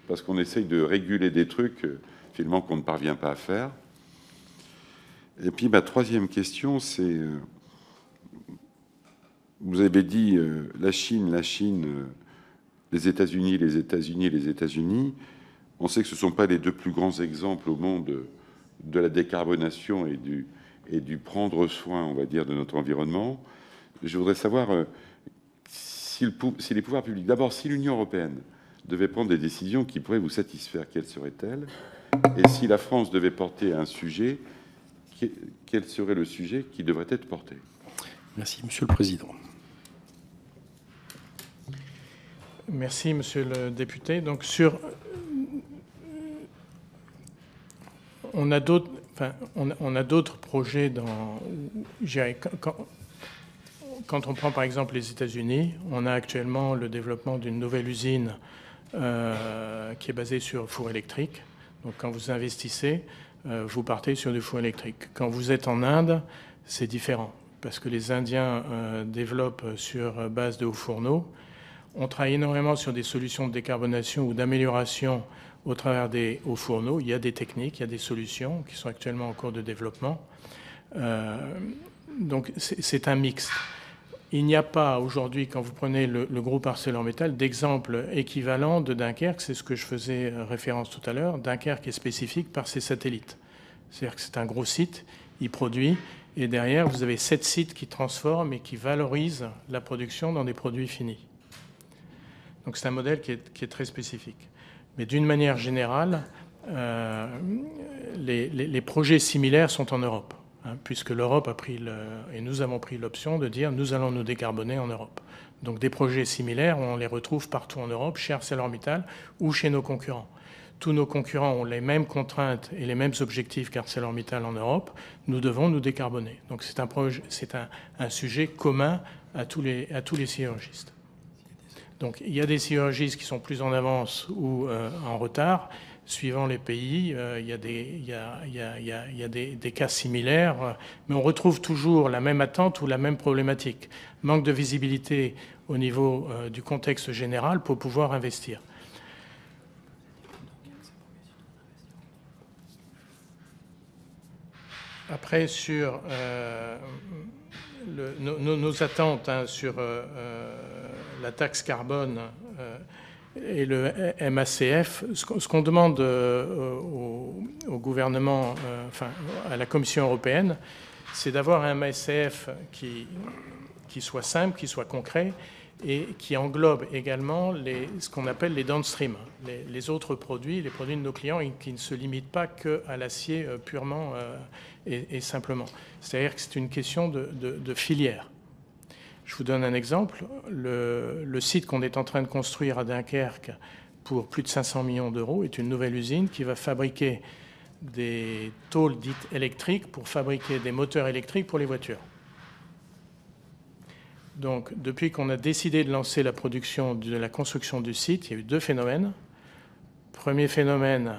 parce qu'on essaye de réguler des trucs finalement qu'on ne parvient pas à faire? Et puis ma troisième question, c'est, vous avez dit la Chine, les États-Unis, les États-Unis, les États-Unis. On sait que ce ne sont pas les 2 plus grands exemples au monde de la décarbonation et du prendre soin, on va dire, de notre environnement. Je voudrais savoir si les pouvoirs publics, d'abord, si l'Union européenne devait prendre des décisions qui pourraient vous satisfaire, quelles seraient-elles? Et si la France devait porter un sujet, quel serait le sujet qui devrait être porté? Merci, Monsieur le Président. Merci, Monsieur le député. Donc, on a d'autres projets dans. Quand on prend par exemple les États-Unis, on a actuellement le développement d'une nouvelle usine qui est basée sur four électrique. Donc, quand vous investissez, vous partez sur du four électrique. Quand vous êtes en Inde, c'est différent parce que les Indiens développent sur base de hauts fourneaux. On travaille énormément sur des solutions de décarbonation ou d'amélioration au travers des hauts fourneaux. Il y a des techniques, il y a des solutions qui sont actuellement en cours de développement. Donc c'est un mix. Il n'y a pas aujourd'hui, quand vous prenez le groupe ArcelorMittal, d'exemple équivalent de Dunkerque. C'est ce que je faisais référence tout à l'heure. Dunkerque est spécifique par ses satellites. C'est-à-dire que c'est un gros site, il produit, et derrière, vous avez 7 sites qui transforment et qui valorisent la production dans des produits finis. Donc c'est un modèle qui est très spécifique. Mais d'une manière générale, les projets similaires sont en Europe, puisque l'Europe a pris et nous avons pris l'option de dire nous allons nous décarboner en Europe. Donc des projets similaires, on les retrouve partout en Europe, chez ArcelorMittal ou chez nos concurrents. Tous nos concurrents ont les mêmes contraintes et les mêmes objectifs qu'ArcelorMittal en Europe. Nous devons nous décarboner. Donc c'est un sujet commun à tous les sidérurgistes. Donc il y a des sidérurgistes qui sont plus en avance ou en retard. Suivant les pays, il y a des cas similaires, mais on retrouve toujours la même attente ou la même problématique. Manque de visibilité au niveau du contexte général pour pouvoir investir. Après, sur nos attentes sur la taxe carbone et le MACF, ce qu'on demande au gouvernement, enfin à la Commission européenne, c'est d'avoir un MACF qui soit simple, qui soit concret et qui englobe également ce qu'on appelle les downstream, les autres produits, les produits de nos clients, et qui ne se limitent pas qu'à l'acier purement et simplement. C'est-à-dire que c'est une question de filière. Je vous donne un exemple. Le site qu'on est en train de construire à Dunkerque pour plus de 500 millions d'euros est une nouvelle usine qui va fabriquer des tôles dites électriques pour fabriquer des moteurs électriques pour les voitures. Donc, depuis qu'on a décidé de lancer la production de la construction du site, il y a eu deux phénomènes. Premier phénomène,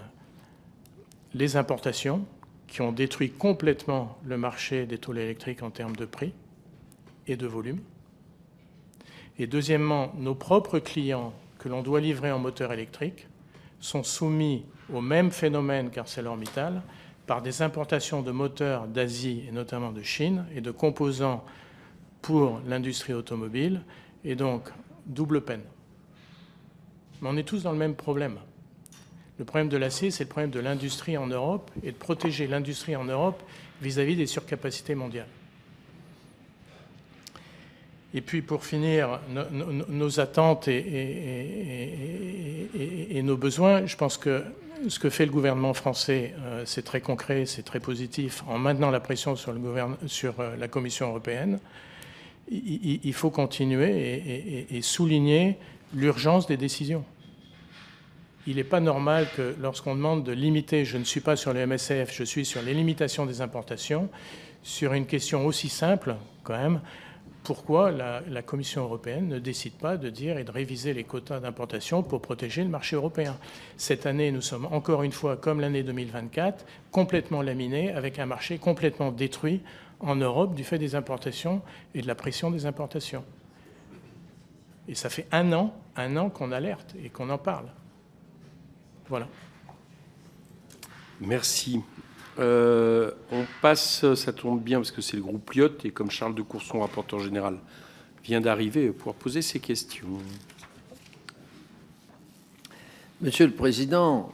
les importations qui ont détruit complètement le marché des tôles électriques en termes de prix et de volume. Et deuxièmement, nos propres clients que l'on doit livrer en moteur électrique sont soumis au même phénomène qu'ArcelorMittal par des importations de moteurs d'Asie et notamment de Chine et de composants pour l'industrie automobile, et donc double peine. Mais on est tous dans le même problème. Le problème de l'acier, c'est le problème de l'industrie en Europe et de protéger l'industrie en Europe vis-à-vis des surcapacités mondiales. Et puis pour finir, nos attentes et nos besoins, je pense que ce que fait le gouvernement français, c'est très concret, c'est très positif, en maintenant la pression sur la Commission européenne. Il faut continuer et souligner l'urgence des décisions. Il n'est pas normal que lorsqu'on demande de limiter, je ne suis pas sur le MSF, je suis sur les limitations des importations, sur une question aussi simple quand même, pourquoi la Commission européenne ne décide pas de dire et de réviser les quotas d'importation pour protéger le marché européen. Cette année, nous sommes encore une fois, comme l'année 2024, complètement laminés, avec un marché complètement détruit en Europe du fait des importations et de la pression des importations. Et ça fait un an qu'on alerte et qu'on en parle. Voilà. Merci. On passe, ça tombe bien parce que c'est le groupe Lyot et comme Charles de Courson, rapporteur général, vient d'arriver pour poser ses questions. Monsieur le Président,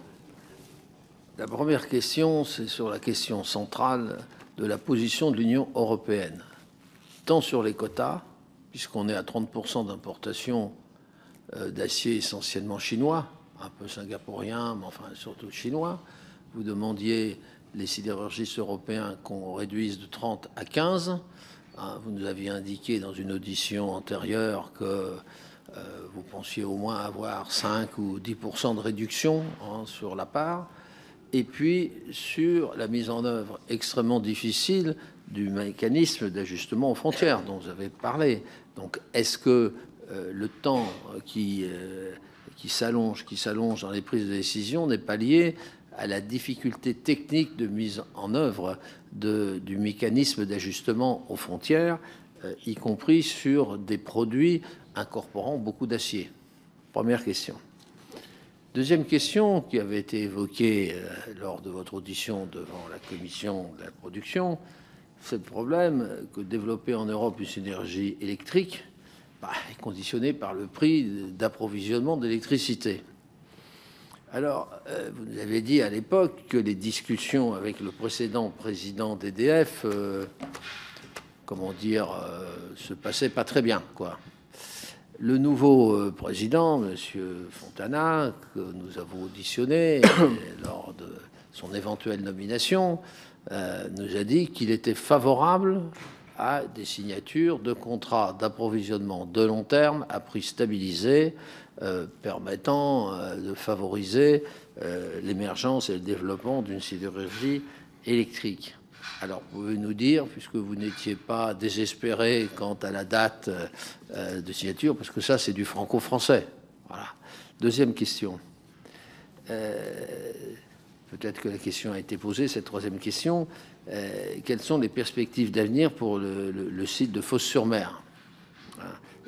la première question, c'est sur la question centrale de la position de l'Union européenne, tant sur les quotas, puisqu'on est à 30% d'importation d'acier essentiellement chinois, un peu singapourien, mais enfin surtout chinois. Vous demandiez les sidérurgistes européens qu'on réduise de 30 à 15. Vous nous aviez indiqué dans une audition antérieure que vous pensiez au moins avoir 5 ou 10% de réduction sur la part. Et puis sur la mise en œuvre extrêmement difficile du mécanisme d'ajustement aux frontières dont vous avez parlé. Donc est-ce que le temps qui s'allonge dans les prises de décision n'est pas lié à la difficulté technique de mise en œuvre du mécanisme d'ajustement aux frontières, y compris sur des produits incorporant beaucoup d'acier? Première question. Deuxième question qui avait été évoquée lors de votre audition devant la commission de la production, c'est le problème que développer en Europe une énergie électrique est conditionné par le prix d'approvisionnement d'électricité. Alors, vous nous avez dit à l'époque que les discussions avec le précédent président d'EDF, comment dire, se passaient pas très bien, quoi. Le nouveau président, M. Fontana, que nous avons auditionné lors de son éventuelle nomination, nous a dit qu'il était favorable à des signatures de contrats d'approvisionnement de long terme à prix stabilisé, permettant de favoriser l'émergence et le développement d'une sidérurgie électrique. Alors, pouvez-vous nous dire, puisque vous n'étiez pas désespéré quant à la date de signature, parce que ça, c'est du franco-français. Voilà. Deuxième question. Peut-être que la question a été posée, cette troisième question. Quelles sont les perspectives d'avenir pour le site de Fos-sur-Mer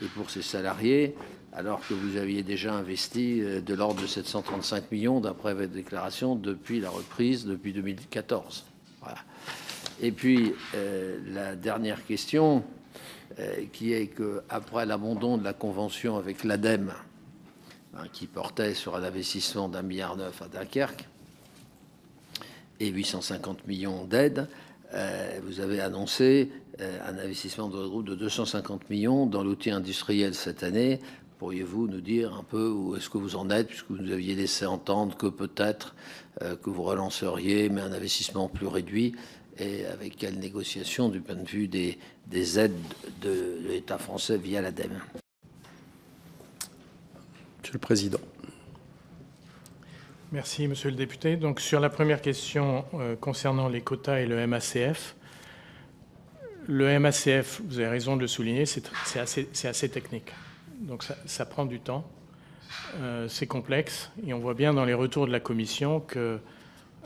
et pour ses salariés, alors que vous aviez déjà investi de l'ordre de 735 millions, d'après votre déclaration, depuis la reprise, depuis 2014. Voilà. Et puis, la dernière question, qui est qu'après l'abandon de la convention avec l'ADEME, qui portait sur un investissement d'1,9 milliard à Dunkerque, et 850 millions d'aides, vous avez annoncé un investissement de groupe de 250 millions dans l'outil industriel cette année. Pourriez-vous nous dire un peu où est-ce que vous en êtes, puisque vous nous aviez laissé entendre que peut-être que vous relanceriez, mais un investissement plus réduit, et avec quelle négociation du point de vue des aides de l'État français via l'ADEME? Monsieur le Président. Merci, monsieur le député. Donc, sur la première question concernant les quotas et le MACF, vous avez raison de le souligner, c'est assez technique. Donc, ça prend du temps, c'est complexe, et on voit bien dans les retours de la Commission qu'il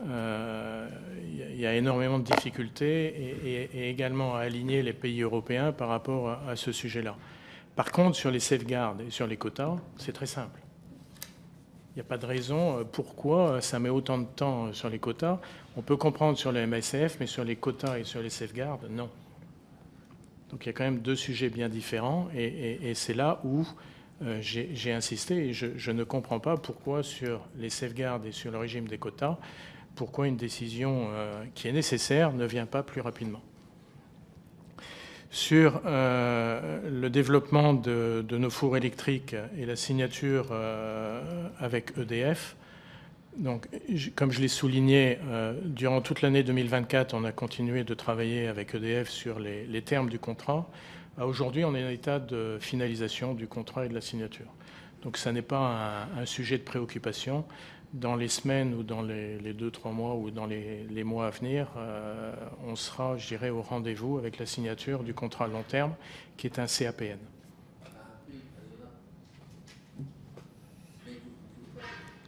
y a énormément de difficultés et également à aligner les pays européens par rapport à ce sujet-là. Par contre, sur les safeguards et sur les quotas, c'est très simple. Il n'y a pas de raison pourquoi ça met autant de temps sur les quotas. On peut comprendre sur le MACF, mais sur les quotas et sur les safeguards, non. Donc il y a quand même deux sujets bien différents, et c'est là où j'ai insisté, et je ne comprends pas pourquoi sur les safeguards et sur le régime des quotas, pourquoi une décision qui est nécessaire ne vient pas plus rapidement. Sur le développement de nos fours électriques et la signature avec EDF, donc, comme je l'ai souligné, durant toute l'année 2024, on a continué de travailler avec EDF sur les termes du contrat. Aujourd'hui, on est en état de finalisation du contrat et de la signature. Donc ça n'est pas un sujet de préoccupation. Dans les semaines ou dans les 2-3 mois ou dans les mois à venir, on sera, je dirais, au rendez-vous avec la signature du contrat long terme, qui est un CAPN.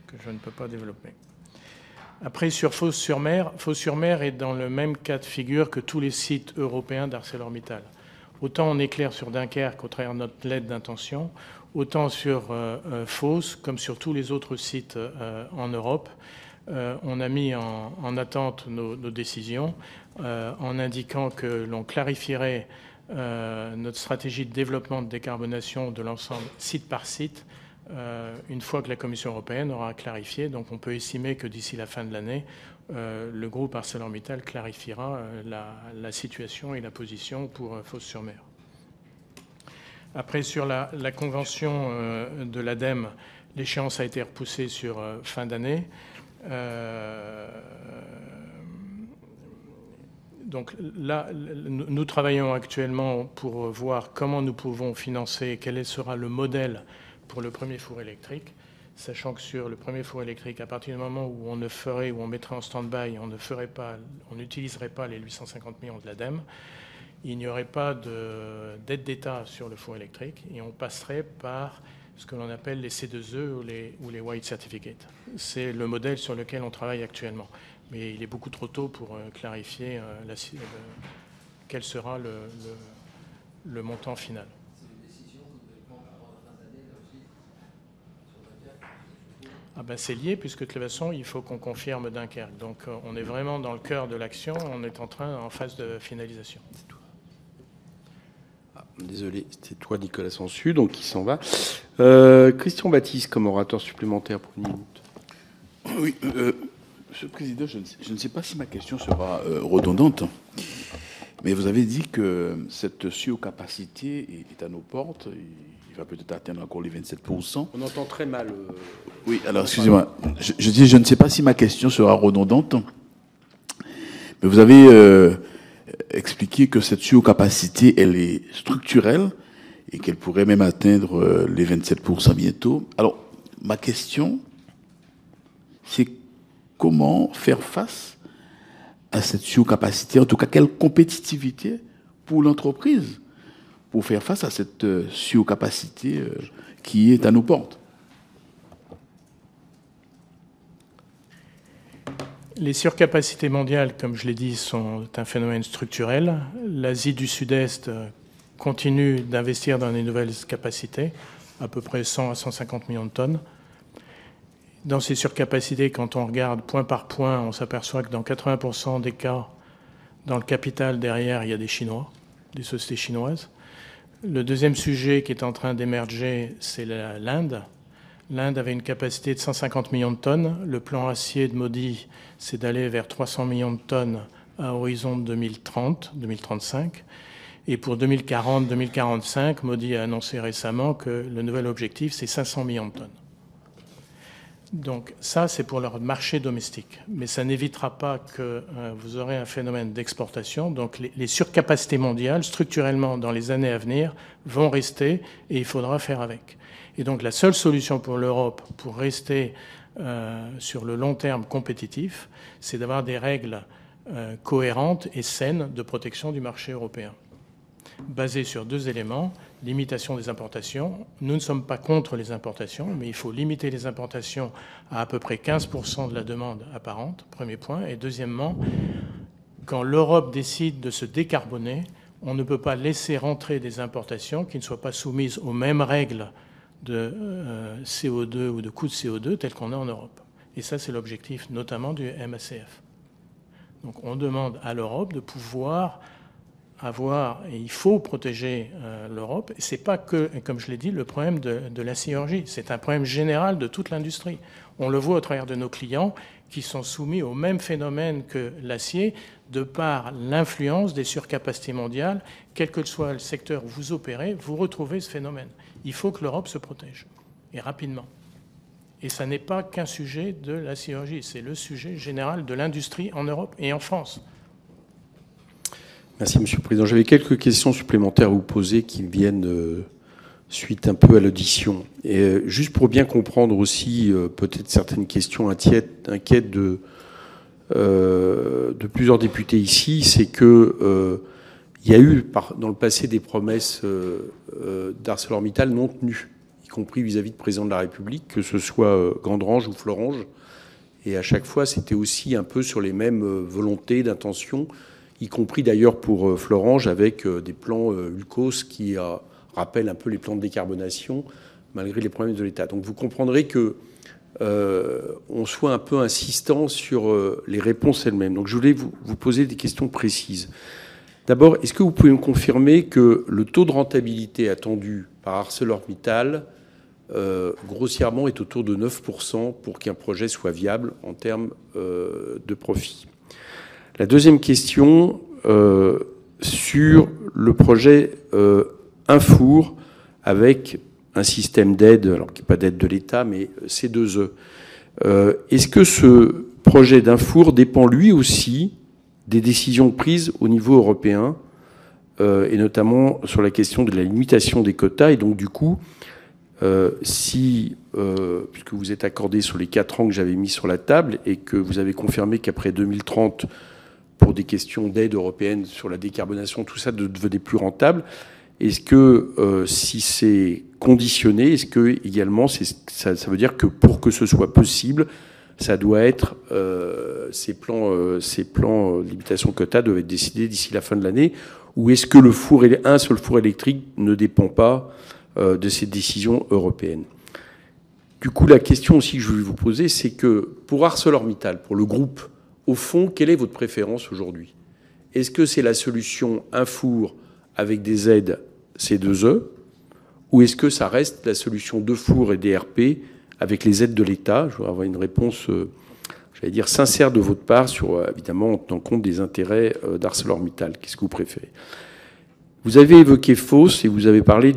Que je ne peux pas développer. Après, sur Fos-sur-Mer, Fos-sur-Mer est dans le même cas de figure que tous les sites européens d'ArcelorMittal. Autant on est clair sur Dunkerque au travers de notre lettre d'intention, autant sur Fos, comme sur tous les autres sites en Europe, on a mis en attente nos décisions en indiquant que l'on clarifierait notre stratégie de développement de décarbonation de l'ensemble site par site une fois que la Commission européenne aura clarifié. Donc on peut estimer que d'ici la fin de l'année, le groupe ArcelorMittal clarifiera la situation et la position pour Fos-sur-Mer. Après, sur la convention de l'ADEME, l'échéance a été repoussée sur fin d'année. Donc là, nous travaillons actuellement pour voir comment nous pouvons financer, quel sera le modèle pour le premier four électrique, sachant que sur le premier four électrique, à partir du moment où on mettrait en stand-by, on n'utiliserait pas les 850 millions de l'ADEME, il n'y aurait pas d'aide d'État sur le four électrique et on passerait par ce que l'on appelle les C2E ou les White Certificates. C'est le modèle sur lequel on travaille actuellement. Mais il est beaucoup trop tôt pour clarifier quel sera le montant final. C'est lié, puisque de toute façon, il faut qu'on confirme Dunkerque. Donc on est vraiment dans le cœur de l'action, on est en phase de finalisation. Désolé, c'était toi, Nicolas Sansu, donc il s'en va. Christian Baptiste, comme orateur supplémentaire pour 1 minute. Oui, Monsieur le Président, je ne sais pas si ma question sera redondante, mais vous avez dit que cette surcapacité est à nos portes. Il va peut-être atteindre encore les 27%. On entend très mal. Oui, alors excusez-moi. Je dis, je ne sais pas si ma question sera redondante, mais vous avez expliqué que cette surcapacité, elle est structurelle et qu'elle pourrait même atteindre les 27% bientôt. Alors, ma question, c'est comment faire face à cette surcapacité, en tout cas, quelle compétitivité pour l'entreprise pour faire face à cette surcapacité qui est à nos portes. Les surcapacités mondiales, comme je l'ai dit, sont un phénomène structurel. L'Asie du Sud-Est continue d'investir dans les nouvelles capacités, à peu près 100 à 150 millions de tonnes. Dans ces surcapacités, quand on regarde point par point, on s'aperçoit que dans 80% des cas, dans le capital derrière, il y a des Chinois, des sociétés chinoises. Le deuxième sujet qui est en train d'émerger, c'est l'Inde. L'Inde avait une capacité de 150 millions de tonnes. Le plan acier de Modi, c'est d'aller vers 300 millions de tonnes à horizon 2030-2035. Et pour 2040-2045, Modi a annoncé récemment que le nouvel objectif, c'est 500 millions de tonnes. Donc ça, c'est pour leur marché domestique. Mais ça n'évitera pas que vous aurez un phénomène d'exportation. Donc les surcapacités mondiales, structurellement, dans les années à venir, vont rester et il faudra faire avec. Et donc la seule solution pour l'Europe, pour rester sur le long terme compétitif, c'est d'avoir des règles cohérentes et saines de protection du marché européen, basées sur 2 éléments. Limitation des importations. Nous ne sommes pas contre les importations, mais il faut limiter les importations à peu près 15% de la demande apparente, premier point. Et deuxièmement, quand l'Europe décide de se décarboner, on ne peut pas laisser rentrer des importations qui ne soient pas soumises aux mêmes règles de CO2 ou de coût de CO2 tels qu'on a en Europe. Et ça, c'est l'objectif notamment du MACF. Donc on demande à l'Europe de pouvoir et il faut protéger l'Europe. Ce n'est pas que, comme je l'ai dit, le problème de la sidérurgie. C'est un problème général de toute l'industrie. On le voit au travers de nos clients qui sont soumis au même phénomène que l'acier de par l'influence des surcapacités mondiales. Quel que soit le secteur où vous opérez, vous retrouvez ce phénomène. Il faut que l'Europe se protège, et rapidement. Et ça n'est pas qu'un sujet de la sidérurgie, c'est le sujet général de l'industrie en Europe et en France. Merci, Monsieur le Président. J'avais quelques questions supplémentaires à vous poser qui viennent suite un peu à l'audition. Et juste pour bien comprendre aussi peut-être certaines questions inquiètes de plusieurs députés ici, c'est que il y a eu dans le passé des promesses d'ArcelorMittal non tenues, y compris vis-à-vis du président de la République, que ce soit Gandrange ou Florange. Et à chaque fois, c'était aussi un peu sur les mêmes volontés d'intention, y compris d'ailleurs pour Florange, avec des plans ULCOS qui rappellent un peu les plans de décarbonation, malgré les problèmes de l'État. Donc vous comprendrez que on soit un peu insistant sur les réponses elles-mêmes. Donc je voulais vous poser des questions précises. D'abord, est-ce que vous pouvez me confirmer que le taux de rentabilité attendu par ArcelorMittal, grossièrement, est autour de 9% pour qu'un projet soit viable en termes de profit? La deuxième question, sur le projet Infour, avec un système d'aide, alors qui n'est pas d'aide de l'État, mais C2E. Est-ce que ce projet d'Infour dépend lui aussi des décisions prises au niveau européen, et notamment sur la question de la limitation des quotas? Et donc, du coup, puisque vous êtes accordé sur les 4 ans que j'avais mis sur la table et que vous avez confirmé qu'après 2030, pour des questions d'aide européenne sur la décarbonation, tout ça ne devenait plus rentable, est-ce que si c'est conditionné, est-ce que également ça veut dire que pour que ce soit possible, ça doit être ces plans limitation quota doivent être décidés d'ici la fin de l'année, ou est-ce que un seul four électrique ne dépend pas de ces décisions européennes? Du coup, la question aussi que je voulais vous poser, c'est que pour ArcelorMittal, pour le groupe, au fond, quelle est votre préférence aujourd'hui? Est-ce que c'est la solution un four avec des aides C2E, ou est-ce que ça reste la solution 2 fours et DRP avec les aides de l'État? Je voudrais avoir une réponse, j'allais dire, sincère de votre part sur, évidemment, en tenant compte des intérêts d'ArcelorMittal. Qu'est-ce que vous préférez? Vous avez évoqué FOSS et vous avez parlé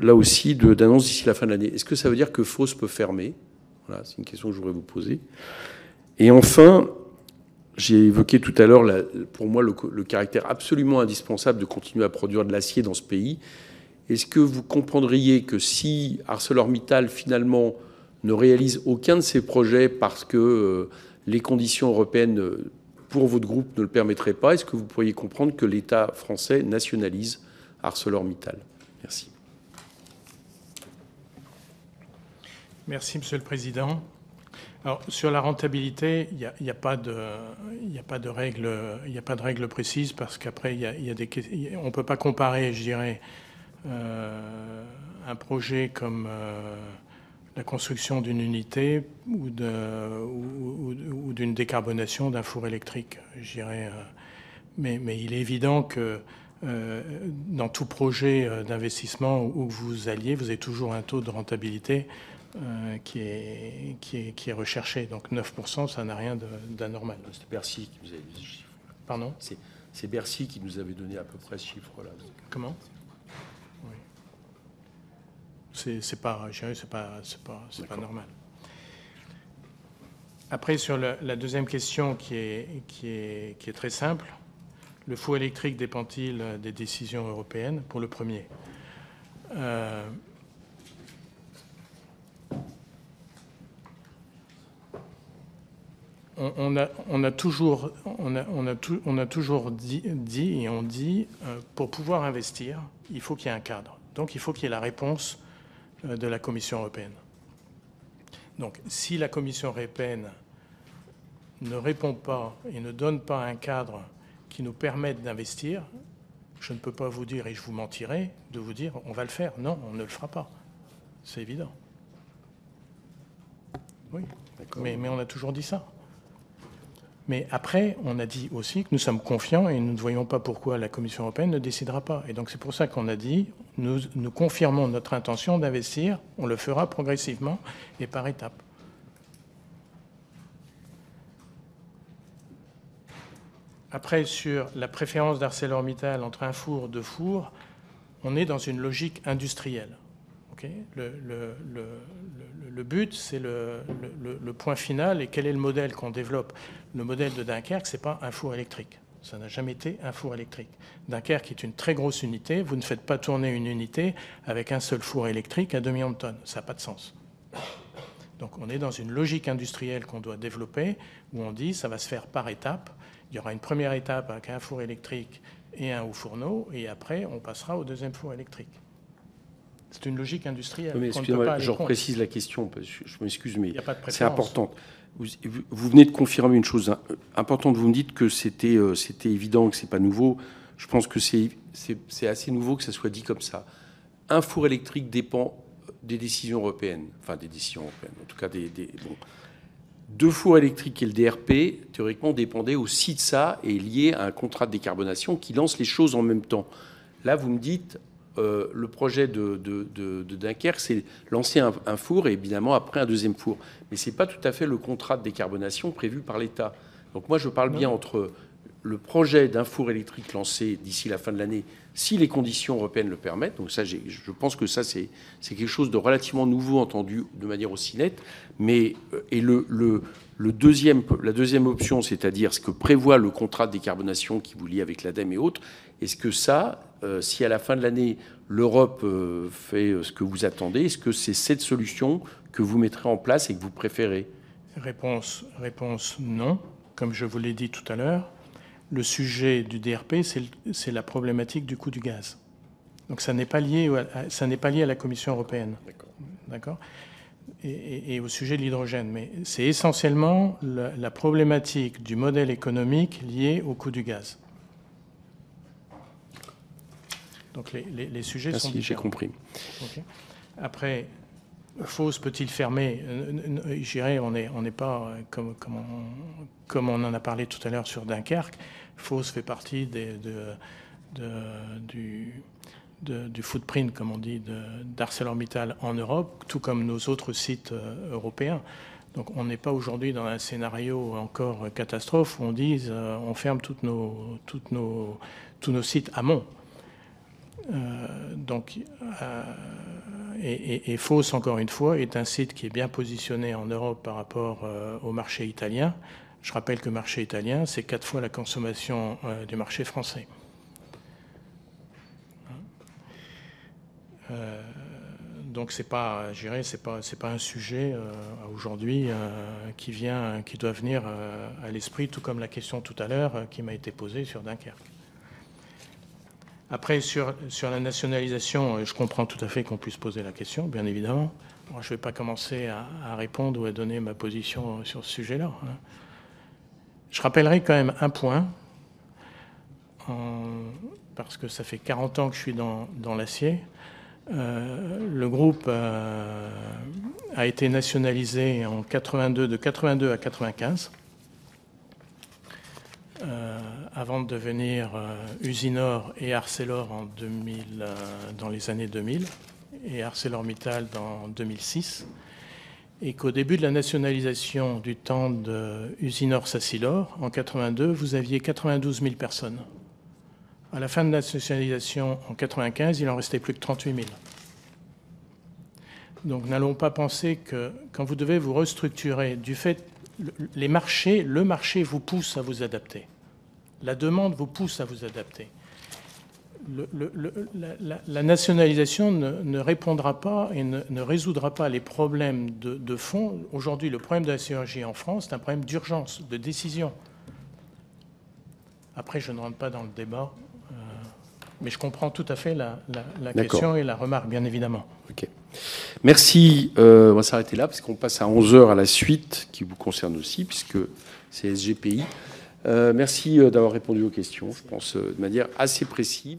là aussi, d'annonce d'ici la fin de l'année. Est-ce que ça veut dire que FOSS peut fermer? Voilà, c'est une question que je voudrais vous poser. Et enfin, j'ai évoqué tout à l'heure, pour moi, le caractère absolument indispensable de continuer à produire de l'acier dans ce pays. Est-ce que vous comprendriez que si ArcelorMittal, finalement, ne réalise aucun de ces projets parce que les conditions européennes pour votre groupe ne le permettraient pas, est-ce que vous pourriez comprendre que l'État français nationalise ArcelorMittal? Merci. Merci, Monsieur le Président. Alors, sur la rentabilité, il n'y a pas de règle précise parce qu'après, on ne peut pas comparer, je dirais, un projet comme la construction d'une unité ou d'une décarbonation d'un four électrique, je dirais. Mais il est évident que dans tout projet d'investissement où vous alliez, vous avez toujours un taux de rentabilité qui est recherché. Donc 9%, ça n'a rien d'anormal. C'est Bercy qui nous avait donné ce chiffre. Pardon? C'est Bercy qui nous avait donné à peu près ce chiffre-là. Comment? Oui. C'est pas normal. Après, sur la deuxième question qui est très simple, le four électrique dépend-il des décisions européennes? Pour le premier. on a toujours dit et on dit, pour pouvoir investir, il faut qu'il y ait un cadre. Donc il faut qu'il y ait la réponse de la Commission européenne. Donc si la Commission européenne ne répond pas et ne donne pas un cadre qui nous permette d'investir, je ne peux pas vous dire, et je vous mentirai, de vous dire on va le faire. Non, on ne le fera pas. C'est évident. Oui, mais on a toujours dit ça. Mais après, on a dit aussi que nous sommes confiants et nous ne voyons pas pourquoi la Commission européenne ne décidera pas. Et donc c'est pour ça qu'on a dit, nous confirmons notre intention d'investir, on le fera progressivement et par étapes. Après, sur la préférence d'ArcelorMittal entre un four, deux fours, on est dans une logique industrielle. Okay, le but, c'est le point final. Et quel est le modèle qu'on développe? Le modèle de Dunkerque, ce n'est pas un four électrique. Ça n'a jamais été un four électrique. Dunkerque est une très grosse unité. Vous ne faites pas tourner une unité avec un seul four électrique à 2 millions de tonnes. Ça n'a pas de sens. Donc on est dans une logique industrielle qu'on doit développer, où on dit ça va se faire par étapes. Il y aura une première étape avec un four électrique et un haut-fourneau, et après, on passera au deuxième four électrique. C'est une logique industrielle. Mais excusez-moi, je reprécise la question, parce que je m'excuse, mais c'est important. Vous venez de confirmer une chose importante. Vous me dites que c'était évident, que ce n'est pas nouveau. Je pense que c'est assez nouveau que ça soit dit comme ça. Un four électrique dépend des décisions européennes. Enfin, des décisions européennes. En tout cas, bon. Deux fours électriques et le DRP, théoriquement, dépendaient aussi de ça et liés à un contrat de décarbonation qui lance les choses en même temps. Là, vous me dites... le projet de Dunkerque, c'est lancer un four et évidemment après un deuxième four. Mais ce n'est pas tout à fait le contrat de décarbonation prévu par l'État. Donc moi, je parle bien entre le projet d'un four électrique lancé d'ici la fin de l'année, si les conditions européennes le permettent. Donc ça, je pense que ça, c'est quelque chose de relativement nouveau entendu de manière aussi nette. Mais, et la deuxième option, c'est-à-dire ce que prévoit le contrat de décarbonation qui vous lie avec l'ADEME et autres, est-ce que ça, si à la fin de l'année, l'Europe fait ce que vous attendez, est-ce que c'est cette solution que vous mettrez en place et que vous préférez? Réponse non. Comme je vous l'ai dit tout à l'heure, le sujet du DRP, c'est la problématique du coût du gaz. Donc ça n'est pas lié à la Commission européenne. D'accord. Et au sujet de l'hydrogène. Mais c'est essentiellement la problématique du modèle économique lié au coût du gaz. Donc les sujets sont différents. J'ai compris. Okay. Après, Fos peut-il fermer? Je dirais, on n'est pas, comme on en a parlé tout à l'heure sur Dunkerque, Fos fait partie du footprint, comme on dit, d'ArcelorMittal en Europe, tout comme nos autres sites européens. Donc on n'est pas aujourd'hui dans un scénario encore catastrophe où on dise on ferme tous nos sites amont. Et Fos, encore une fois, est un site qui est bien positionné en Europe par rapport au marché italien. Je rappelle que le marché italien, c'est 4 fois la consommation du marché français. Donc c'est pas, je dirais, c'est pas un sujet aujourd'hui qui doit venir à l'esprit, tout comme la question tout à l'heure qui m'a été posée sur Dunkerque. Après, sur la nationalisation, je comprends tout à fait qu'on puisse poser la question, bien évidemment. Moi, je ne vais pas commencer à répondre ou à donner ma position sur ce sujet-là. Je rappellerai quand même un point, parce que ça fait 40 ans que je suis dans l'acier. Le groupe a été nationalisé en 82, de 82 à 95. Avant de devenir Usinor et Arcelor dans les années 2000 et ArcelorMittal en 2006, et qu'au début de la nationalisation du temps de Usinor-Sacilor, en 82, vous aviez 92 000 personnes. À la fin de la nationalisation en 95, il en restait plus que 38 000. Donc n'allons pas penser que quand vous devez vous restructurer, du fait le marché vous pousse à vous adapter. La demande vous pousse à vous adapter. La nationalisation ne répondra pas et ne résoudra pas les problèmes de fond. Aujourd'hui, le problème de la sidérurgie en France, c'est un problème d'urgence, de décision. Après, je ne rentre pas dans le débat, mais je comprends tout à fait la question et la remarque, bien évidemment. Ok. Merci. On va s'arrêter là, parce qu'on passe à 11h à la suite, qui vous concerne aussi, puisque c'est SGPI. Merci d'avoir répondu aux questions, je pense, de manière assez précise.